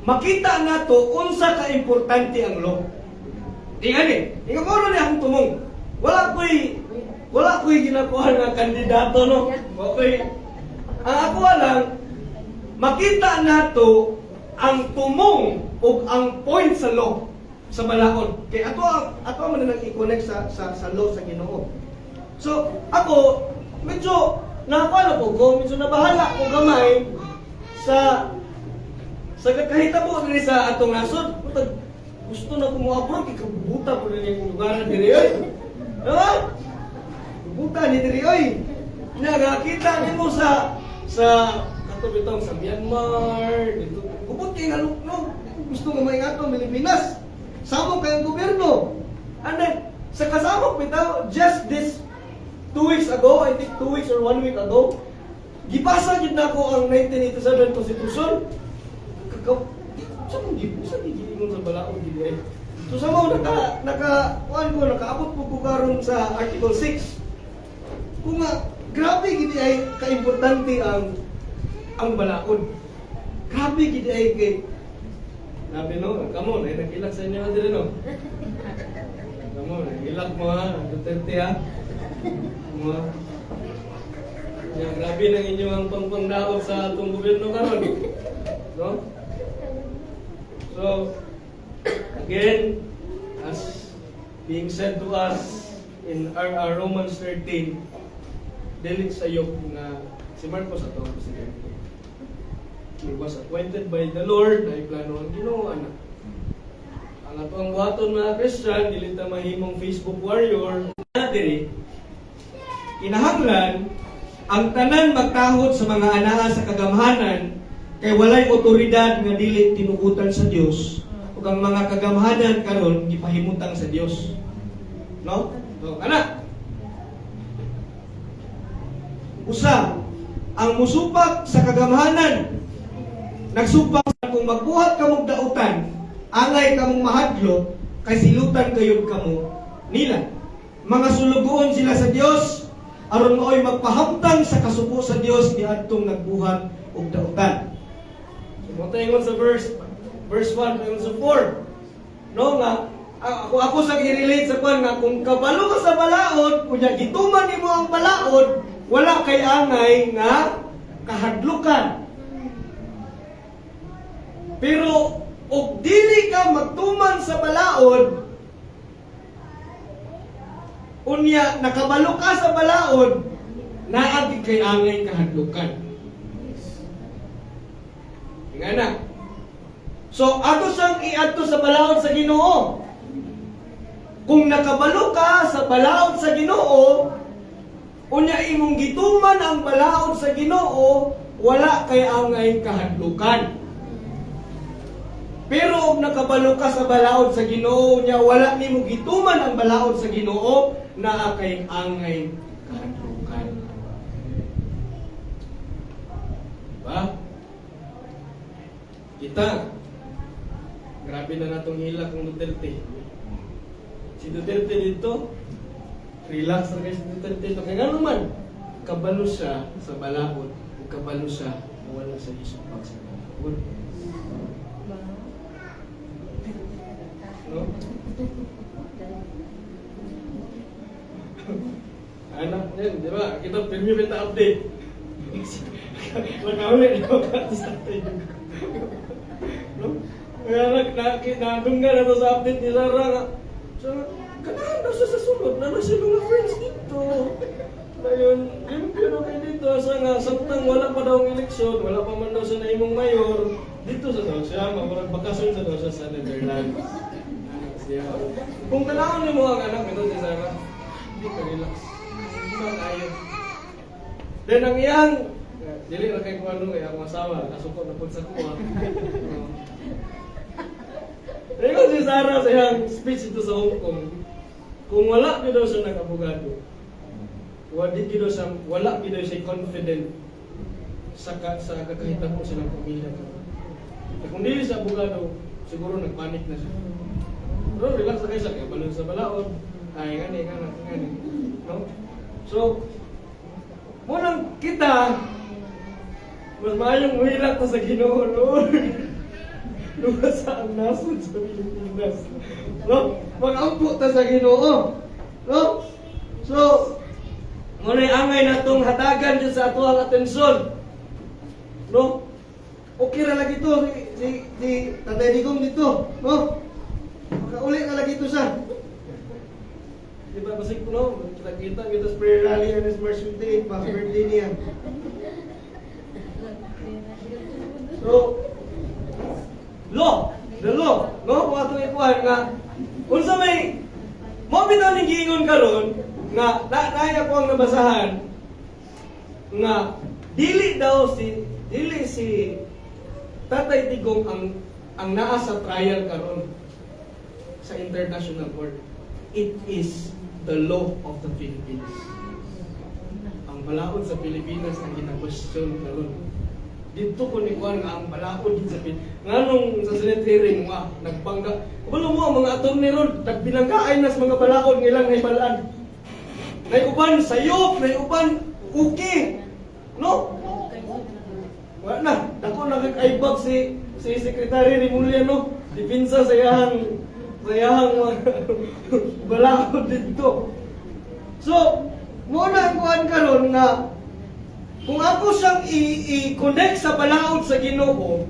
Makita nato unsa ka importante ang law. Ingani, mo ni akong tumong. Wala ko'y ginakuha nga kandidato no. Okay. Ang ako lang makita nato ang tumong o ang point sa law sa balaod. Kay ato man nang i-connect sa law sa Ginoo. So, ako medyo nakuha ko, medyo nabahala ko gamay sa kakahitabo diri sa atong nasod. Gusto na ko mo-approve, ikabuta ko rin yung lugar na diri oy. Diba? Buta ni diri oy. Nagakita nimo sa katubitong sa Myanmar, dito. Kubot kay nga no, gusto nga may ato Pilipinas. Samok kay ang gobyerno. And then sa kasamok bitaw just this 2 weeks ago, I think 2 weeks or 1 week ago, gipasa gid nako ang 1987 Constitution. Sa gigingon sa balaod gid ay. So sa mo nakaabot po karon sa Article 6. Kung nga grabe gid ay kaimportante ang balaod. Grabe gid ay kay grabe no, kamo na nagilak sa inyo diri no. Kamo nagilak mo ha, Duterte ha. Mo. Ya grabe nang inyong pangpangdaog sa atong gobyerno karon. No? So, again, as being said to us in our Romans 13, dili sayop nga si Marcos ato ang presidente. He was appointed by the Lord, ay plano ang Ginoo ana. Ang ato ang buhaton mga Christian, dili ta mahimong Facebook warrior. Diri, kinahanglan ang tanan magtahod sa mga anaa sa kagamhanan kay walay otoridad nga dili tinugutan sa Dios ug ang mga kagamhanan karon gipahimutang sa Dios. No? So, kana. Usa, ang musupak sa kagamhanan nagsupak kung magbuhat kamong dautan, angay kamong mahadlok kay silutan kayod kamo nila. Mga sulugoon sila sa Dios aron maoy magpahamtang sa kasuko sa Dios niadtong nagbuhat og dautan. Motaingon sa verse 1 paingon sa 4. No nga ako sa i-relate sa kwan nga kung kabalo ka sa balaod, kunya gituman nimo ang balaod, wala kay angay nga kahadlukan. Pero ug dili ka magtuman sa balaod, unya nakabalo ka sa balaod, naagi kay angay kahadlukan. Nga na. So, ato siyang iadto sa balaod sa Ginoo. Kung nakabalo ka sa balaod sa Ginoo, unya imong gituman ang balaod sa Ginoo, wala kay angay kahadlukan. Pero kung nakabalo ka sa balaod sa Ginoo, unya wala nimo gituman ang balaod sa Ginoo, naa kay angay kahadlukan. Diba? Kita, grabe na natong hilak ng Duterte. Si Duterte dito, relax na kayo si Duterte dito. Kaya nga naman, kabalo siya sa balaod, o kabalo siya, wala sa isang pagsagabod. No? Anak yan, di ba? Kita premium kita update. Magkawin ako sa update. No? Kaya nadungga na to sa update ni Sarah nga. So, kanahan daw siya sa sulod. Nano siya mga friends dito. Ngayon, limpyo na kayo dito. Sa nga, samtang wala pa daw ang eleksyon, wala pa man daw siya na imong mayor, dito sa daw siya, magurag bakasyon sa daw siya sa Netherlands. Siya. Kung tanawin mo ang anak nito si Sarah, hindi ka relax. Hindi ka kaya. Then ang iyang, dili na kay Kuano kay ang asawa, kasuko na po sa kuha. Ngayon si Sarah sa iyang speech ito sa Hong Kong, kung wala daw siya nag-abogado, wala daw siya confident sa kakahitan mo silang pamilya. Kung dili sa abogado, siguro nagpanik na siya. Pero relax na kayo sa kaya balon sa balaod. Ay, gani. No? So, munang kita, mas maayong mahilak na sa Ginoo noon. Luwas sa ang nasod sa Pilipinas. No? Mag-ampo ta sa Ginoo. No? So, muna'y angay na itong hatagan dyan sa ato ang atensyon. No? Okay na lagi ito. Si Tatay Digong dito. No? Makauli na lagi ito siya. Diba, basig ko no? Kita sa prayer rally on his March 28, pa birthday niya. So, the law, no? Kung atong ikuhan nga, unsa may, mo bitaw ning giingon karon nga, naya ko ang nabasahan, nga, dili si Tatay Digong ang naa sa trial karon sa international court. It is the law of the Philippines. Ang balaod sa Pilipinas ang gina-question karon. Dito ko ni kuan nga ang balaod din sa Pilipinas. Nganong sa Senate hearing nga nagbangga. Kabalo mo ang mga attorney ron, nagbilanggaay nas mga balaod nga ilang naibalaan. Nay uban sayop, nay uban okay. No? Wala na. Dako nagkaibag si Secretary Remuliano, dipinsa sa iyang balaod dito. So, muna ang kuhan karon nga kung ako siyang i-connect sa balaod sa Ginoo,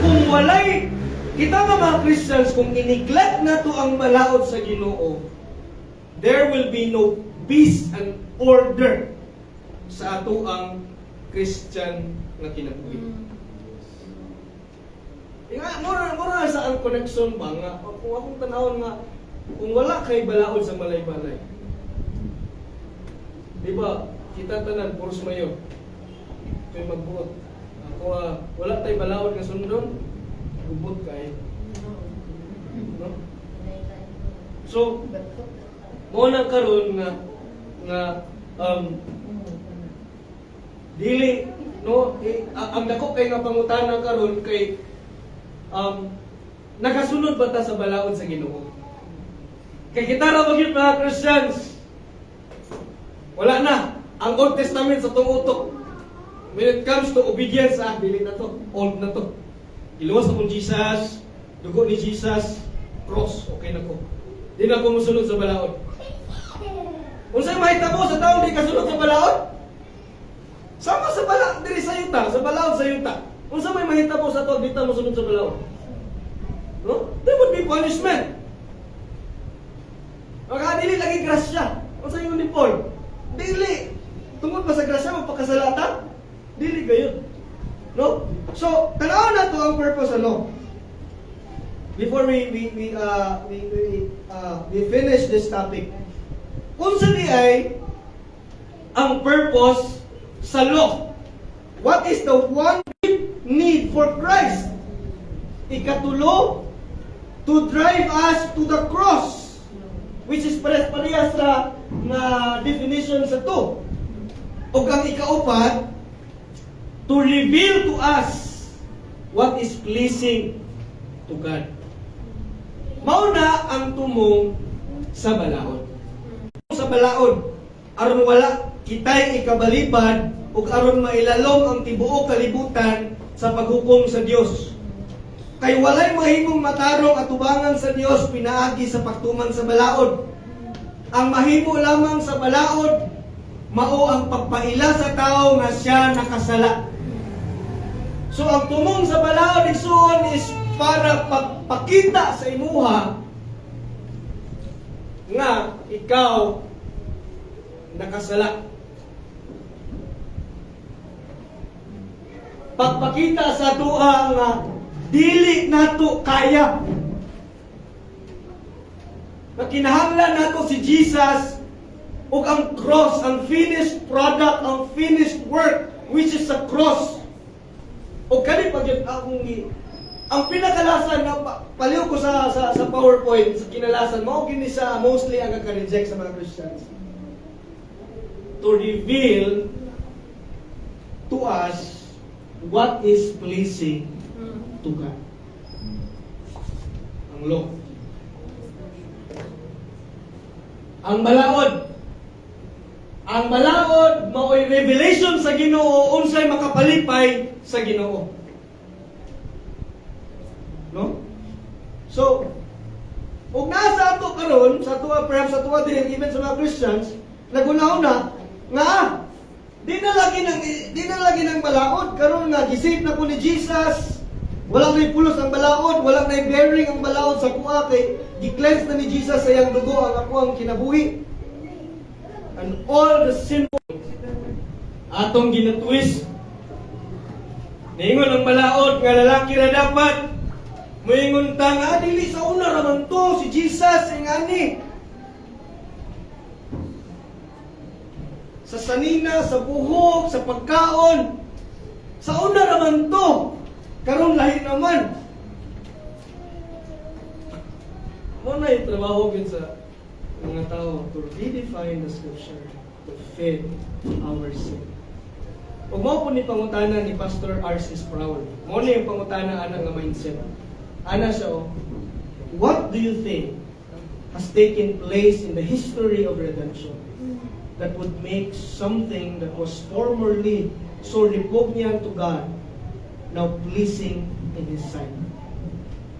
kung walay kita nga mga Christians, kung i-neglect na to ang balaod sa Ginoo, there will be no peace and order sa ato ang Christian na kinabuhi. Mura sa ang connection ba nga, kung akong tanawon nga, kung wala kay balaod sa balay-balay, di ba, kita tanan, puros mayo, ito'y magbuot. Ako, wala tayo balaod nga sundon, gubot kayo. No? So, mo nang karon nga dili no ang dako kay nga pangutana karon kay nakasunod ba ta sa balaod sa Ginoo? Kay kita ra magyud mga Christians. Wala na ang Old Testament sa tumutok. When it comes to obedience, dili na to, old na to. Iluwas akong Jesus, dugo ni Jesus, cross, okay na ko. Di na ko musunod sa balaod. Unsay mahitabo sa taong di kasunod sa balaod? Sama sa balaod diri sa yuta, sa balaod sa yuta. Unsa may mahitabo sa to dita mo sunod sa balaod? No? There would be punishment. Maka dili lagi grasya. Unsa ingon ni Paul? Dili. Tungod ba sa grasya magpakasalata? Dili gayon. No? So, tanaw na to ang purpose sa law. Before we finish this topic. Unsa ni ay ang purpose sa law? What is the one need for Christ? Ikatulo, to drive us to the cross, which is parehas sa na definition sa to. O ang ikaupat, to reveal to us what is pleasing to God. Mauna ang tumong sa balaod. Sa balaod, aron wala kitay ikabalipad ug aron mailalom ang tibuok kalibutan sa paghukom sa Dios. Kay walay mahimong matarong atubangan sa Dios pinaagi sa pagtuman sa balaod. Ang mahimo lamang sa balaod mao ang pagpaila sa tao nga siya nakasala. So ang tumong sa balaod igsoon is para pagpakita sa imuha nga ikaw nakasala. Pagpakita sa tuha nga dili nato kaya. Na kinahanglan nato si Jesus ug ang cross, ang finished product, ang finished work which is the cross. O kani pag akong ang pinakalasan na paliw ko sa PowerPoint sa kinalasan mao gini sa mostly ang ka-reject sa mga Christians. To reveal to us what is pleasing to God. Ang law. Ang balaod. Ang balaod mao'y revelation sa Ginoo unsay makapalipay sa Ginoo. No? So, ug nasa ato karon sa tuwa perhaps sa tuwa din even sa mga Christians nagunahuna nga di na lagi ng balaod karon nga gisave na ko ni Jesus. Wala na pulos ang balaod, wala na bearing ang balaod sa kuha kay gi-cleanse na ni Jesus sa iyang dugo ang ako ang kinabuhi. And all the sin atong ginatwist. Niingon ang balaod nga lalaki ra dapat moingon ta nga dili sa una ra man to si Jesus ingani. Sa sanina, sa buhok, sa pagkaon. Sa una ra man to. Karon lahi naman. Mo na itrabaho gid sa mga tao to redefine the scripture to fit our sin. Ug mao po ni pangutana ni Pastor R.C. Sproul. Mo ni yung pangutana ana nga mindset. Ana siya what do you think has taken place in the history of redemption that would make something that was formerly so repugnant to God now pleasing in His sight?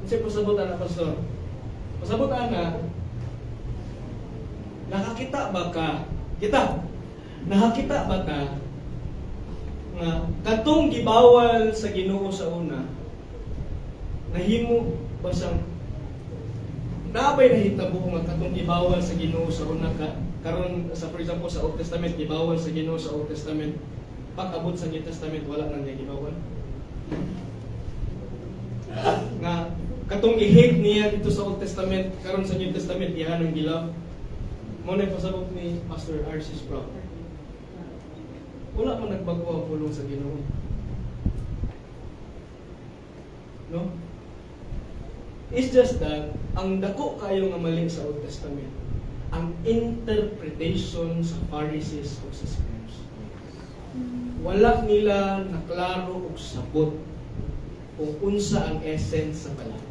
Kasi pasabutan na, Pastor. Pasabutan na, nakakita ba ka? Nakakita ba ka nga katong gibawal sa Ginoo sa una, nahimo ba siyang nabay nahitabo nga katong gibawal sa Ginoo sa una karon sa for example sa Old Testament gibawal sa Ginoo sa Old Testament pag-abot sa New Testament wala nang gibawal nga katong i-hate niya dito sa Old Testament karon sa New Testament iyan ang gilove mo na pasabot ni Pastor R.C. Sproul. Wala man nagbago ang pulong sa Ginoo. No? It's just that ang dako kayo nga mali sa Old Testament ang interpretation sa Pharisees o sa Scribes. Wala nila naklaro og sabot kung unsa ang essence sa balak.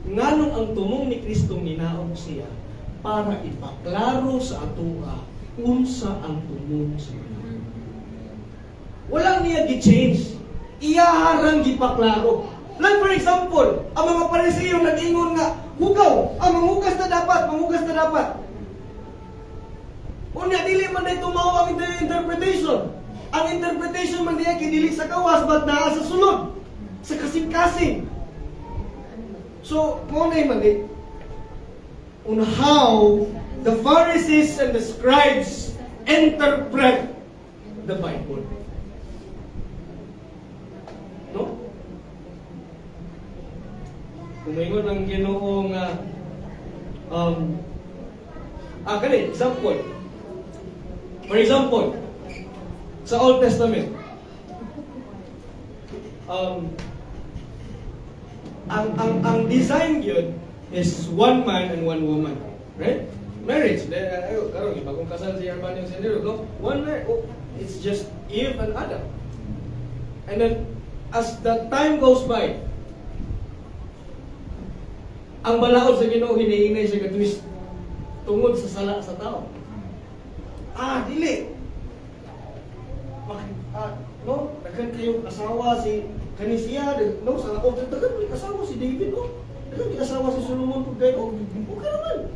Nganong ang tumong ni Kristo ninaog siya para ipaklaro sa atoa unsa ang tumong sa balak. Wala niya gi-change. Iyaharang gipaklaro. Like for example, ang mga Pariseo nag-ingon nga, hugaw, manghugas na dapat. Unya, dili man na tumaw ang interpretation. Ang interpretation man diya kay dili sa kawas but naa sa sulod, sa kasing-kasing. So, mo na mali on how the Pharisees and the scribes interpret the Bible. No? Kumingon ang Ginoo nga kani, example. For example, sa Old Testament, ang design yun is one man and one woman. Right? Marriage. Karon bagong kasal si Arban yung Senero, no? One man, it's just Eve and Adam. And then, as the time goes by, ang balaod sa Ginoo hinihinay siya ka-twist tungod sa sala sa tao. Dili. No, daghan kayo asawa si Kanisiya, no, sa ako daghan may asawa si David, no. Daghan may asawa si Solomon pud kay okay naman.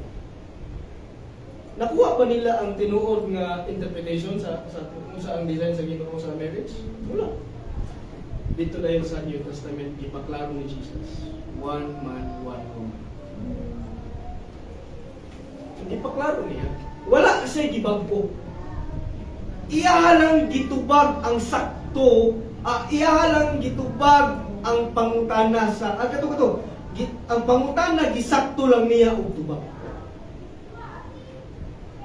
Nakuha pa nila ang tinuod nga interpretation sa ang design sa Ginoo sa marriage? Wala. Dito dahil sa New Testament ipaklaro ni Jesus. One man, one woman. Hindi pa klaro niya. Wala kasi gibagpo. Iyahalang gitubag ang sakto, iyahalang gitubag ang pangutana sa ang pangutana gisakto lang niya og tubag.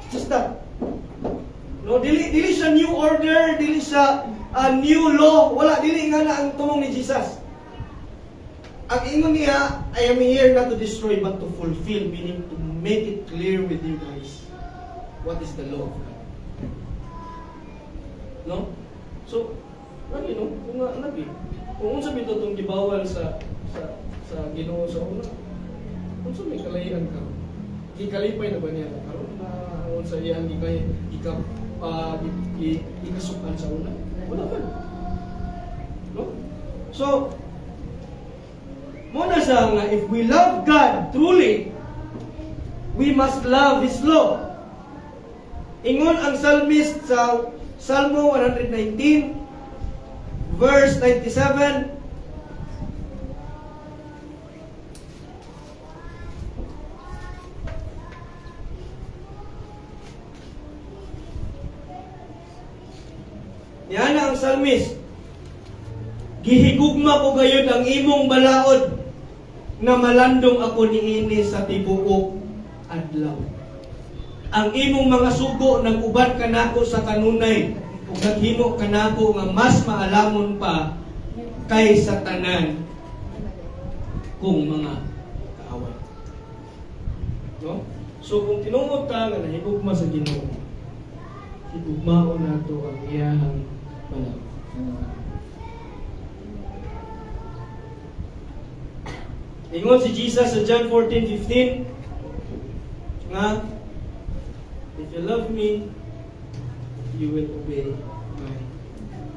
Just that. No, dili siya new order, dili siya new law, wala dili nga na ang tumong ni Jesus. Ang ingon niya, I am here not to destroy but to fulfill, meaning to make it clear with you guys what is the law of God. No? So, kung unsa bito itong gibawal sa Ginoo sa una, unsa may kalayan ka? Gikalipay na ba niya karon na unsa iyang ikasukan sa una? Wala pa. No? So, muna siya nga, if we love God truly, we must love His law. Ingon ang psalmist sa Salmo 119, verse 97, yan ang psalmist. Gihigugma ko gayud ang imong balaod na malandong ako niini sa tibuok adlaw. Ang imong mga sugo nag-uban kanako sa kanunay ug naghimo kanako nga mas maalamon pa kaysa tanan kung mga kaaway. No? So kung tinuod ka nga nahigugma sa Ginoo, higugmaon nato ang iyahang balaod. Ingon si Jesus sa John 14:15 nga, if you love me, you will obey my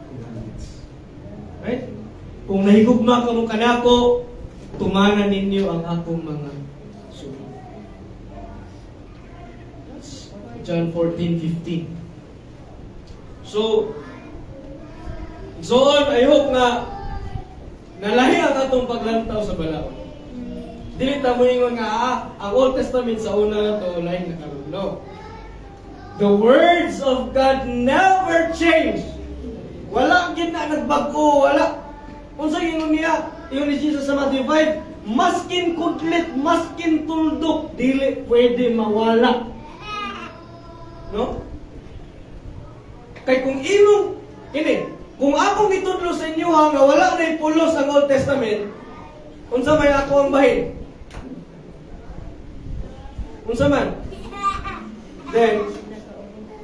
commandments. Right? Kung nahigugma ka mo kanako, tumanan ninyo ang akong mga sugo. That's John 14:15. So I hope nga nalahi ang atong paglantaw sa balaod. Dili ta mo ingon nga ang Old Testament sa una to lain na karon. No. The words of God never change. Wala gid na nagbago, wala. Unsa ingon niya? Ingon ni Jesus sa Matthew 5, maskin kudlit, maskin tuldok, dili pwede mawala. No? Kay kung imong kung akong itudlo sa inyo nga wala na pulos ang Old Testament, unsa may ako ang bahin? Unsa man? Then,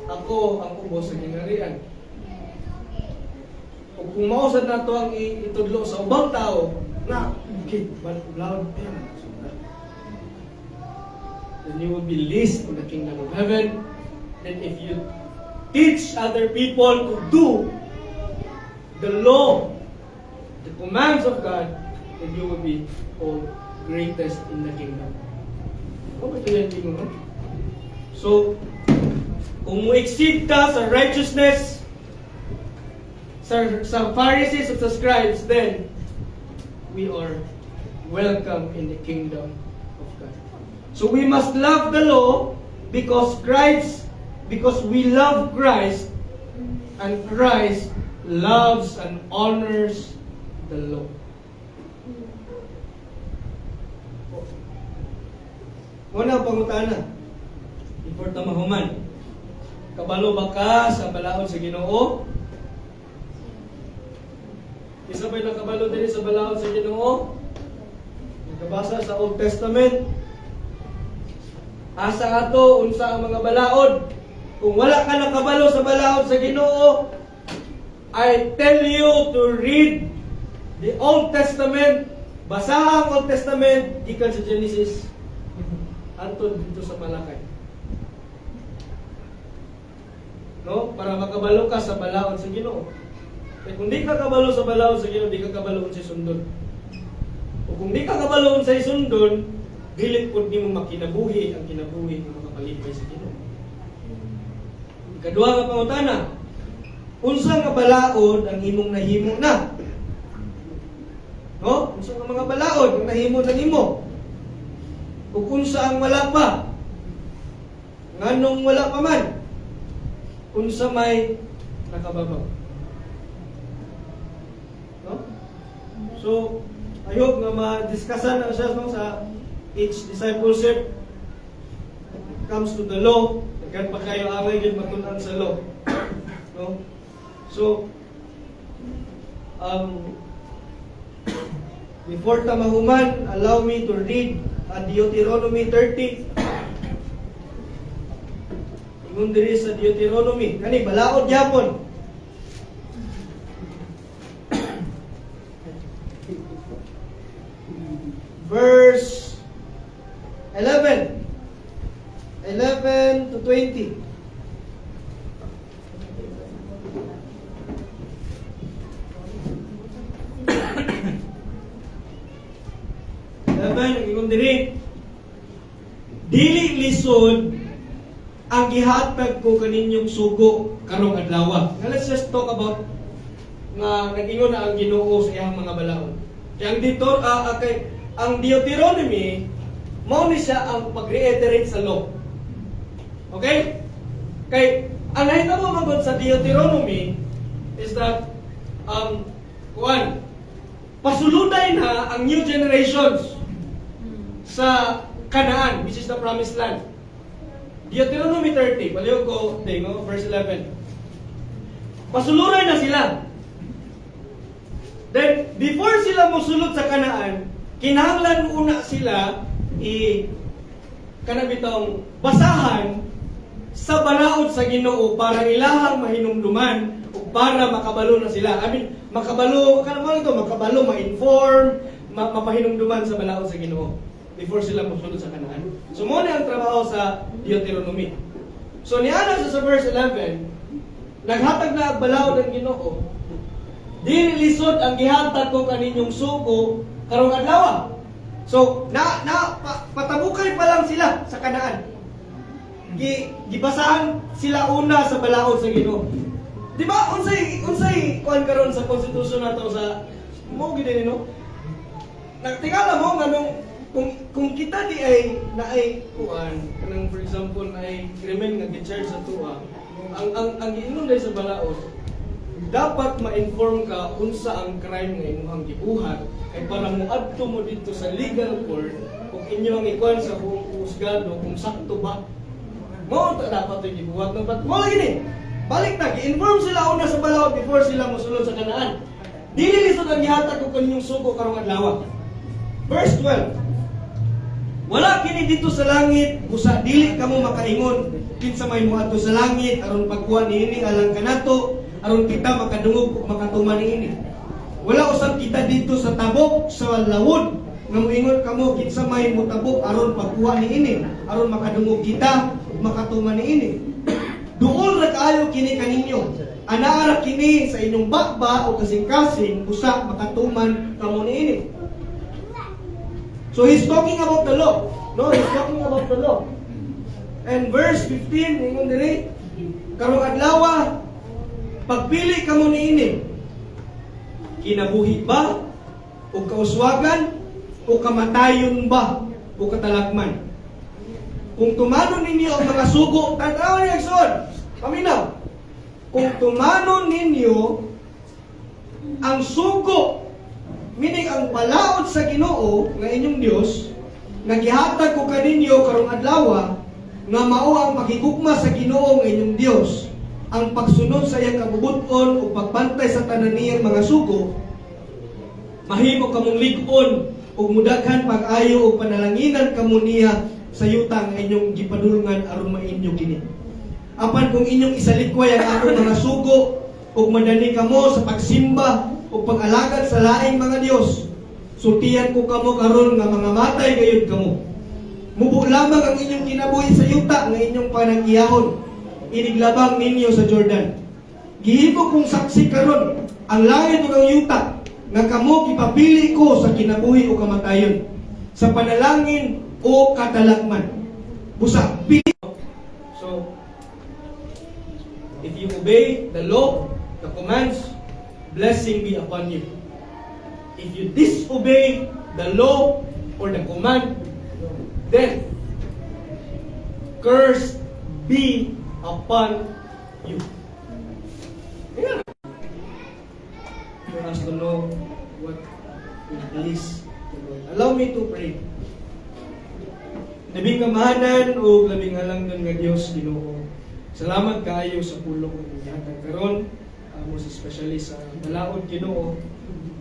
ako ang ubos sa gingharian. O kung mausad na ito ang itudlo sa ubang tao, na, okay, but loud, then you will be least in the kingdom of heaven. Then if you teach other people to do the law, the commands of God, then you will be called greatest in the kingdom. So, kung mo-exceed ka sa righteousness, sa Pharisees at sa scribes, then we are welcome in the kingdom of God. So we must love the law because we love Christ, and Christ loves and honors the law. Muna ang pangutana, before ta mahuman, kabalo ba ka sa balaod sa Ginoo? Isa ba'y nakabalo din sa balaod sa Ginoo? Nagabasa sa Old Testament. Asa ato unsa ang mga balaod? Kung wala ka nakabalo sa balaod sa Ginoo, I tell you to read the Old Testament. Basaha ang Old Testament gikan sa Genesis antod dito sa Malakay. No? Para makabalo ka sa balaod sa Ginoo. Kaya kung di ka kabalo sa balaod sa Ginoo, di ka kabalo sa sundon. O kung di ka kabalo sa sundon, dili pud nimo makinabuhi ang kinabuhi ng makapalibay sa Ginoo. Ikaduha nga pangutana, unsa nga balaod ang imong nahimo na? No? Unsa nga mga balaod ang nahimo na nimo? Ug unsa ang wala pa? Nganong wala pa man? Unsa may nakababaw? No? So, I hope nga ma-discussan na siya no, sa each discipleship comes to the law. Nagkan pa kayo away yun matunan sa law. No? So, before tamahuman, allow me to read Deuteronomy 30. Ingon diri sa Deuteronomy, kani balaod gyapon. Verse 11 to 20. Ingon diri, dili lisod ang gihatag ko kaninyong sugo karong adlaw. Now let's just talk about nga nag-ingon na ang Ginoo sa iyang mga balaod. Kaya ang dito ang Deuteronomy mao ni siya ang pag-reiterate sa law. Okay? Kay ang nahitabo magod sa Deuteronomy is that pasuluday na ang new generations sa Canaan, which is the promised land. Deuteronomy 30, paliw ko, verse 11. Pasuluray na sila. Then, before sila mosulod sa Canaan, kinahanglan una sila kanabitong basahan sa balaod sa Ginoo para ilahang mahinumduman o para makabalo na sila. I mean, makabalo, makabalo, ma-inform, mapahinumduman sa balaod sa Ginoo before sila mosulod sa Canaan. So, muna ang trabaho sa Deuteronomy. So, niana sa verse 11, naghatag na ang balaod ang Ginoo. Dili lisod ang gihatag ko kaninyong suko karong adlaw. So, patabukay pa lang sila sa Canaan. Gibasahan sila una sa balaod sa Ginoo. Di ba unsay kuan karon sa konstitusyon nato sa mo gid no? Nagtingala mo nganong kung kita di ay naay kuan kanang for example naay krimen nga gi-charge sa tuwa, ang giingon dai sa balaod dapat ma-inform ka unsa ang crime nga imong gibuhat kay para moadto mo dito sa legal court kung inyo ang ikuan sa husgado kung sakto ba mo dapat ito gibuhat ng but mo lagi ni balik na gi-inform sila una sa balaod before sila mosulod sa Canaan. Dili lisod ang gihatag ko kaninyong suko karong adlaw. Verse 12, wala kini dito sa langit busa dili kamo makaingon kinsa may moadto sa langit aron pagkuha niini alang kanato aron kita makadungog ug makatuman niini. Wala usab kita dito sa tabok sa lawod nga moingon kamo kinsa may motabok aron pagkuha niini aron makadungog kita ug makatuman niini. Duol ra kaayo kini kaninyo. Anaara kini sa inyong bakba o kasing-kasing busa makatuman kamo niini. So he's talking about the law. No, he's talking about the law. And verse 15, ingon diri, karong adlaw pagpili kamo niini Kinabuhi ba? O kauswagan? O kamatayon ba? O katalagman? Kung tumanon ninyo ang mga sugo, tanaw niya, Exxon! Paminaw! Kung tumanon ninyo ang sugo, meaning ang balaod sa Ginoo nga inyong Dios, nagihatag ko kaninyo karong adlaw nga mao ang pakigugma sa Ginoo nga inyong Dios, ang pagsunod sa iyang kabubuton o pagbantay sa tanan niyang mga sugo, mahimo kamong lig-on ug mudaghan pag-ayo ug panalanginan kamo niya sa yuta nga inyong gipadulngan aron mainyo kini. Apan kung inyong isalikway ang akong mga sugo ug madani kamo sa pagsimba ug pag-alagad sa laing mga Dios, sultihan ko kamo karon nga mga matay gayud kamo. Mubo lamang ang inyong kinabuhi sa yuta nga inyong panag-iyahon. Iniglabang ninyo sa Jordan. Gihimo kong saksi karon ang langit ug ang yuta nga kamo gipapili ko sa kinabuhi o kamatayon, sa panalangin o katalagman. Busa pili. So, if you obey the law, the commands, blessing be upon you. If you disobey the law or the command, then curse be upon you. Ayan. For us to know what will please the Lord. Allow me to pray. Labing kamahanan o labing halanggan nga Dios Ginoo. Salamat kaayo sa pulong ng ihatag karon, most especially sa balaod Ginoo.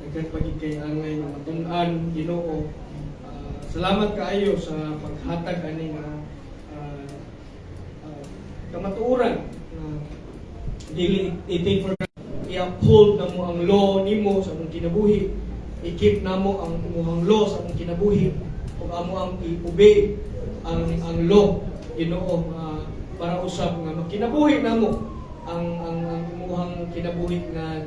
Daghan pagid kay angay nga matun-an Ginoo. Salamat kaayo sa paghatag ani nga kamatuoran na dili i-take for i-uphold na mo ang law nimo sa among kinabuhi, i-keep na mo ang imong law sa among kinabuhi, ug amo ang i-obey ang law Ginoo para usab nga makinabuhi namo ang imong kinabuhi nga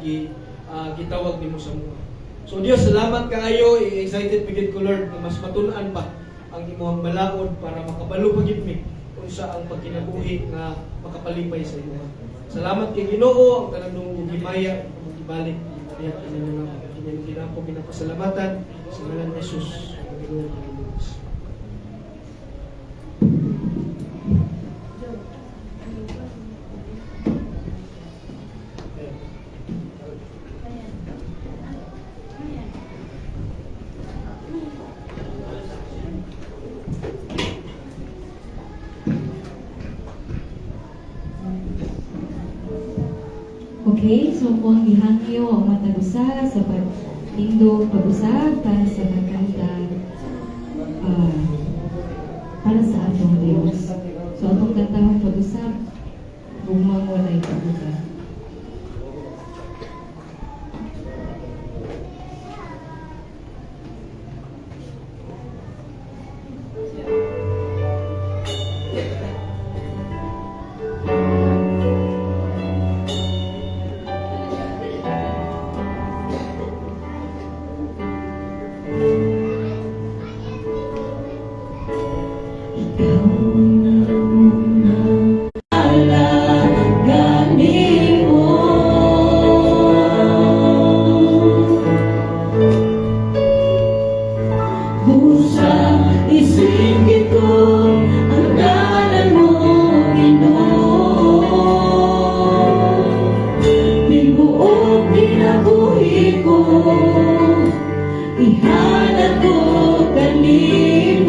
gitawag nimo sa mga. So Dios, salamat kaayo, excited pagid ko Lord na mas matun-an pa ang imong balaod para makabalo pagid mi unsa ang pagkinabuhi nga makapalipay sa imo. Salamat kay Ginoo ang tanang gimaya ug gibalik diha kanimo nga kining ginapo ginapasalamatan sa ngalan ni Jesus ang Ginoo nga Diyos. Okay, so kung gihangyo ang matagusa sa pagtindog pag-usab para sa pagkanta para sa atong Dios. So atong kantahong pag-usab, bumang walay pag-usab. Ihanap ko kanimo.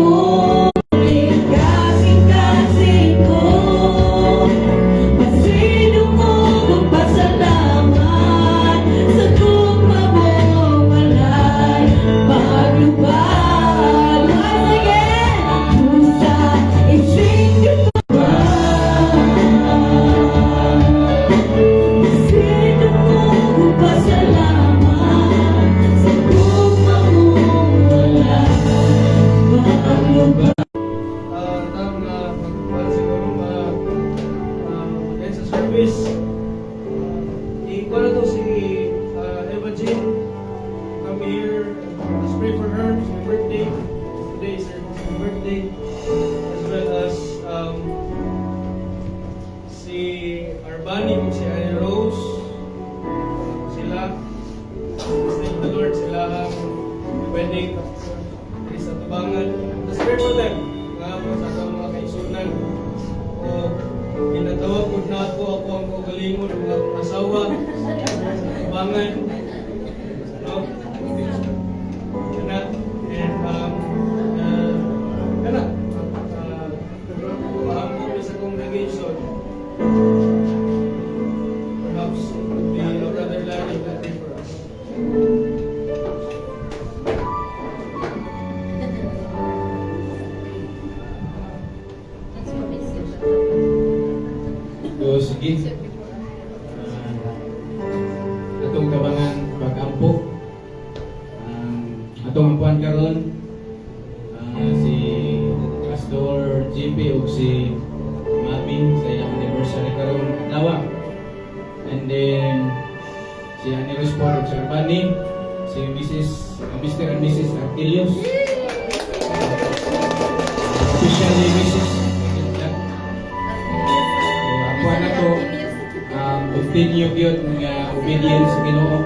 si Arbani, si Annie Rose, sila, na ako ang kaugalingon ng mga asawa, bangan, no? Kana, and kana, maambot sa congregation. Perhaps the brother Larry will pray for us. So, sige. Atong tabangan pag-ampo. Atong ampuan karon si Pastor JP o si Mami sa ilang anniversary karon adlaw. And then si Aniros Port sa Arbani, si Mr. and Mrs. Artelios. Especially Mrs. Ako na to, continue yun nga obedience sa Ginoo.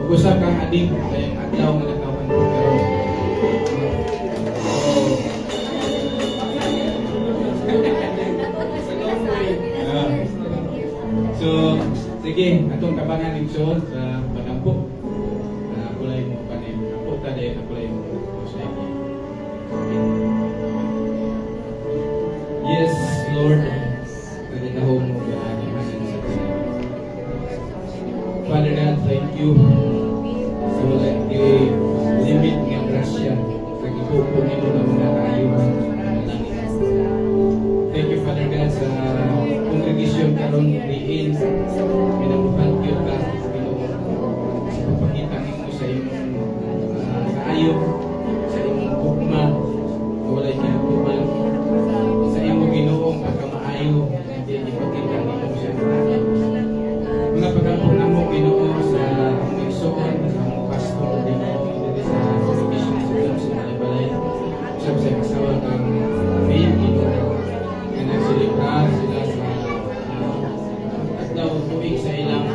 Ug-usab kang adik kay adlaw nga nakawan ko karon. So, sige, atong tabangan igsoon sa pagampo. Kulay mo kanin. Apo ta day kulay mo. Yes, Lord. Pagkatahong mo ba aking masin sa kanila. Father God, thank you sa wala limit nga grasya sa gipupo nimo ng mga kaayuhan ng langit. Thank you, Father God, sa congregation karon diin pinagpapalkyo ka Ginoo sa pagpakita nimo sa imong kaayo sa imong gugma walay kinatuman sa imong Ginoong pagkamaayo hindi ipakita nimo sa mga pagkampo namo Ginoo sa among igsoon sa among pastor dito sa congregation sa Balay sa kasawa kang main Ginoo na nagsilibra sila sa adlaw tuig sa ilang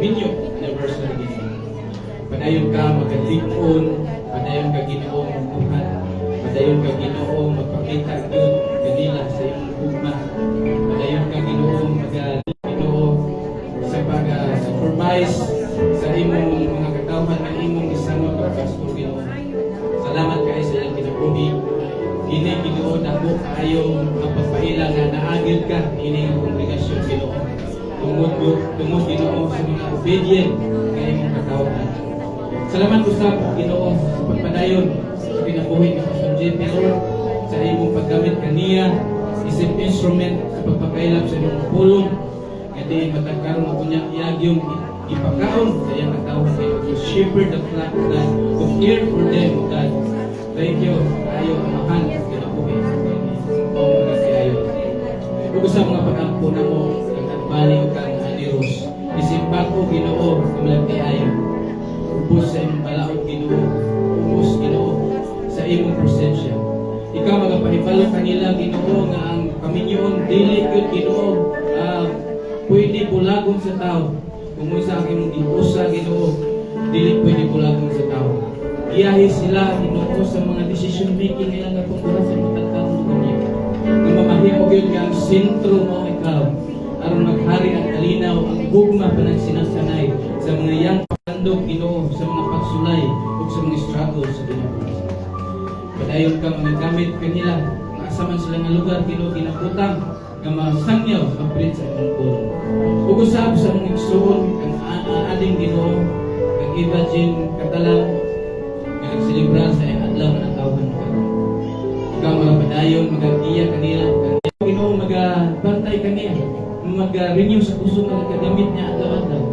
minyo anniversary din. Padayon ka magkatipon, padayon ka Ginoo magbuhat, padayon ka Ginoo magpakita gyud kanila sa imong gugma. Padayon ka Ginoo Ginoo sa pag-supervise sa imong mga katawhan na imong gisamot og pastor Ginoo. Salamat kay sa ilang kinabuhi. Kini Ginoo dako kayo ang pagpaila nga naagil ka ini kongregasyon Ginoo. Tungod Ginoo sa mga obedient nga imong katawhan. Salamat usab Ginoo sa pagpadayon sa kinabuhi ni Pastor JP Lord sa imong paggamit kaniya isip instrument sa pagpakailap sa imong pulong nga diin matagkaron ako niya iyagyong ipakaon sa iyang katawhan kayo to shepherd the flock God to care for them God. Thank you ayo amahan sa kinabuhi o mga kayo. Ug sa mga pag-ampo namo kang Albani o kang Aniros isimba ko Ginoo kumalagti ayo ubos sa imong balaod Ginoo ubos Ginoo sa imong presensya. Ikaw magapahibalo kanila Ginoo nga ang kaminyoon dili gyud Ginoo pwede bulagon sa tao. Kung sa imong giusa Ginoo dili pwede bulagon sa tao. Iyahi sila Ginoo sa mga decision making nila nga kung sa matagkaon mo kaniya. Kung mamahimo gyud nga ang sentro mo ikaw aron maghari ang kalinaw ang gugma panagsinagsanay sa mga yang pandog Ginoo sa mga pagsulay ug sa mga struggle sa kinabuhi. Padayon ka mga gamit kanila maasaman sila nga lugar Ginoo ginaputang nga masangyaw ang prit sa imong pulong. Ug usab sa mga igsoon kang ading Ginoo kang Imagine Katalang nga nagsilibra sa adlaw nga natawhan mo karon. Ikaw mga padayon magagiya kanila kang Ginoo magabantay kaniya mag-renew sa puso nga kagamit niya adlaw-adlaw.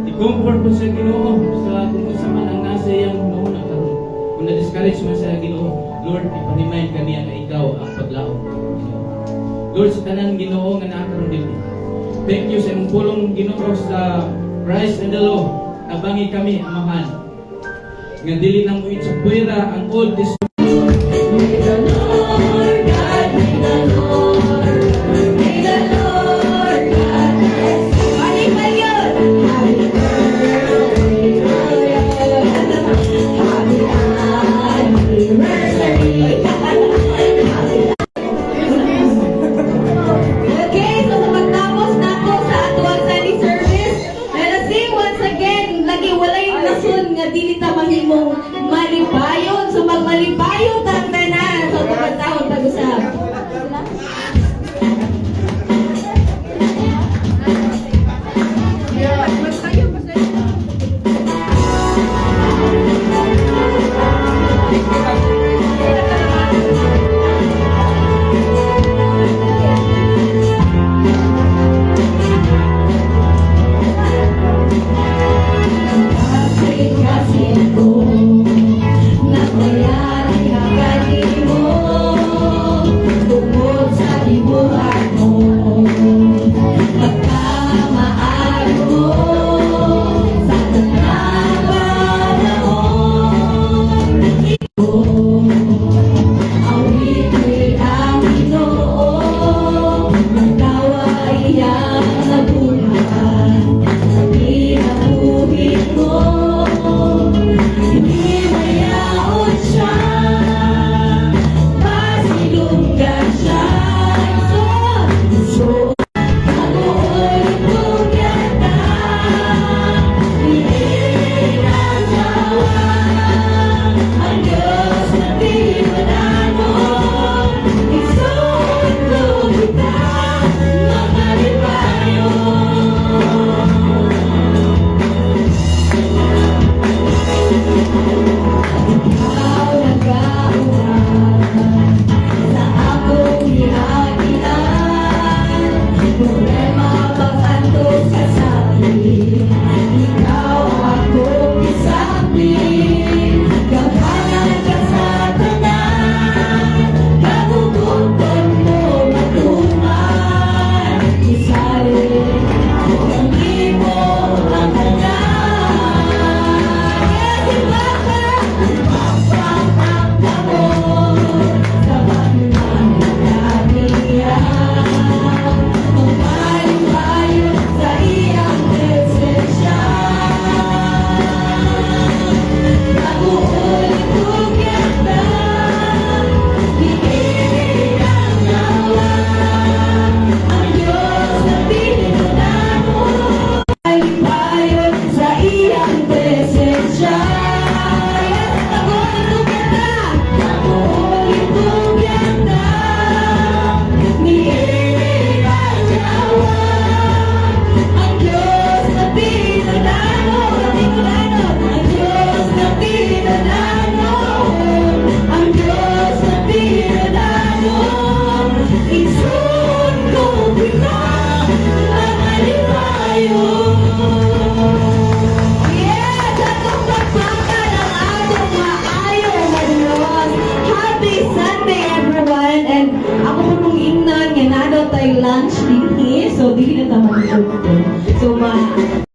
I-comfort mo sa Ginoo sa kung sa man ang nasa iyang mauna karon. Kung na-discourage man sa Ginoo, Lord, ipa-remind kaniya na ikaw ang paglaom. Lord, sa tanan Ginoo nga nakaroon dito. Thank you sa imong pulong Ginoo sa Christ and the law. Nabangi kami, Amahan. Nga dili nang muin sa puwera ang Old Testament. lunch din so di na taman ito. So,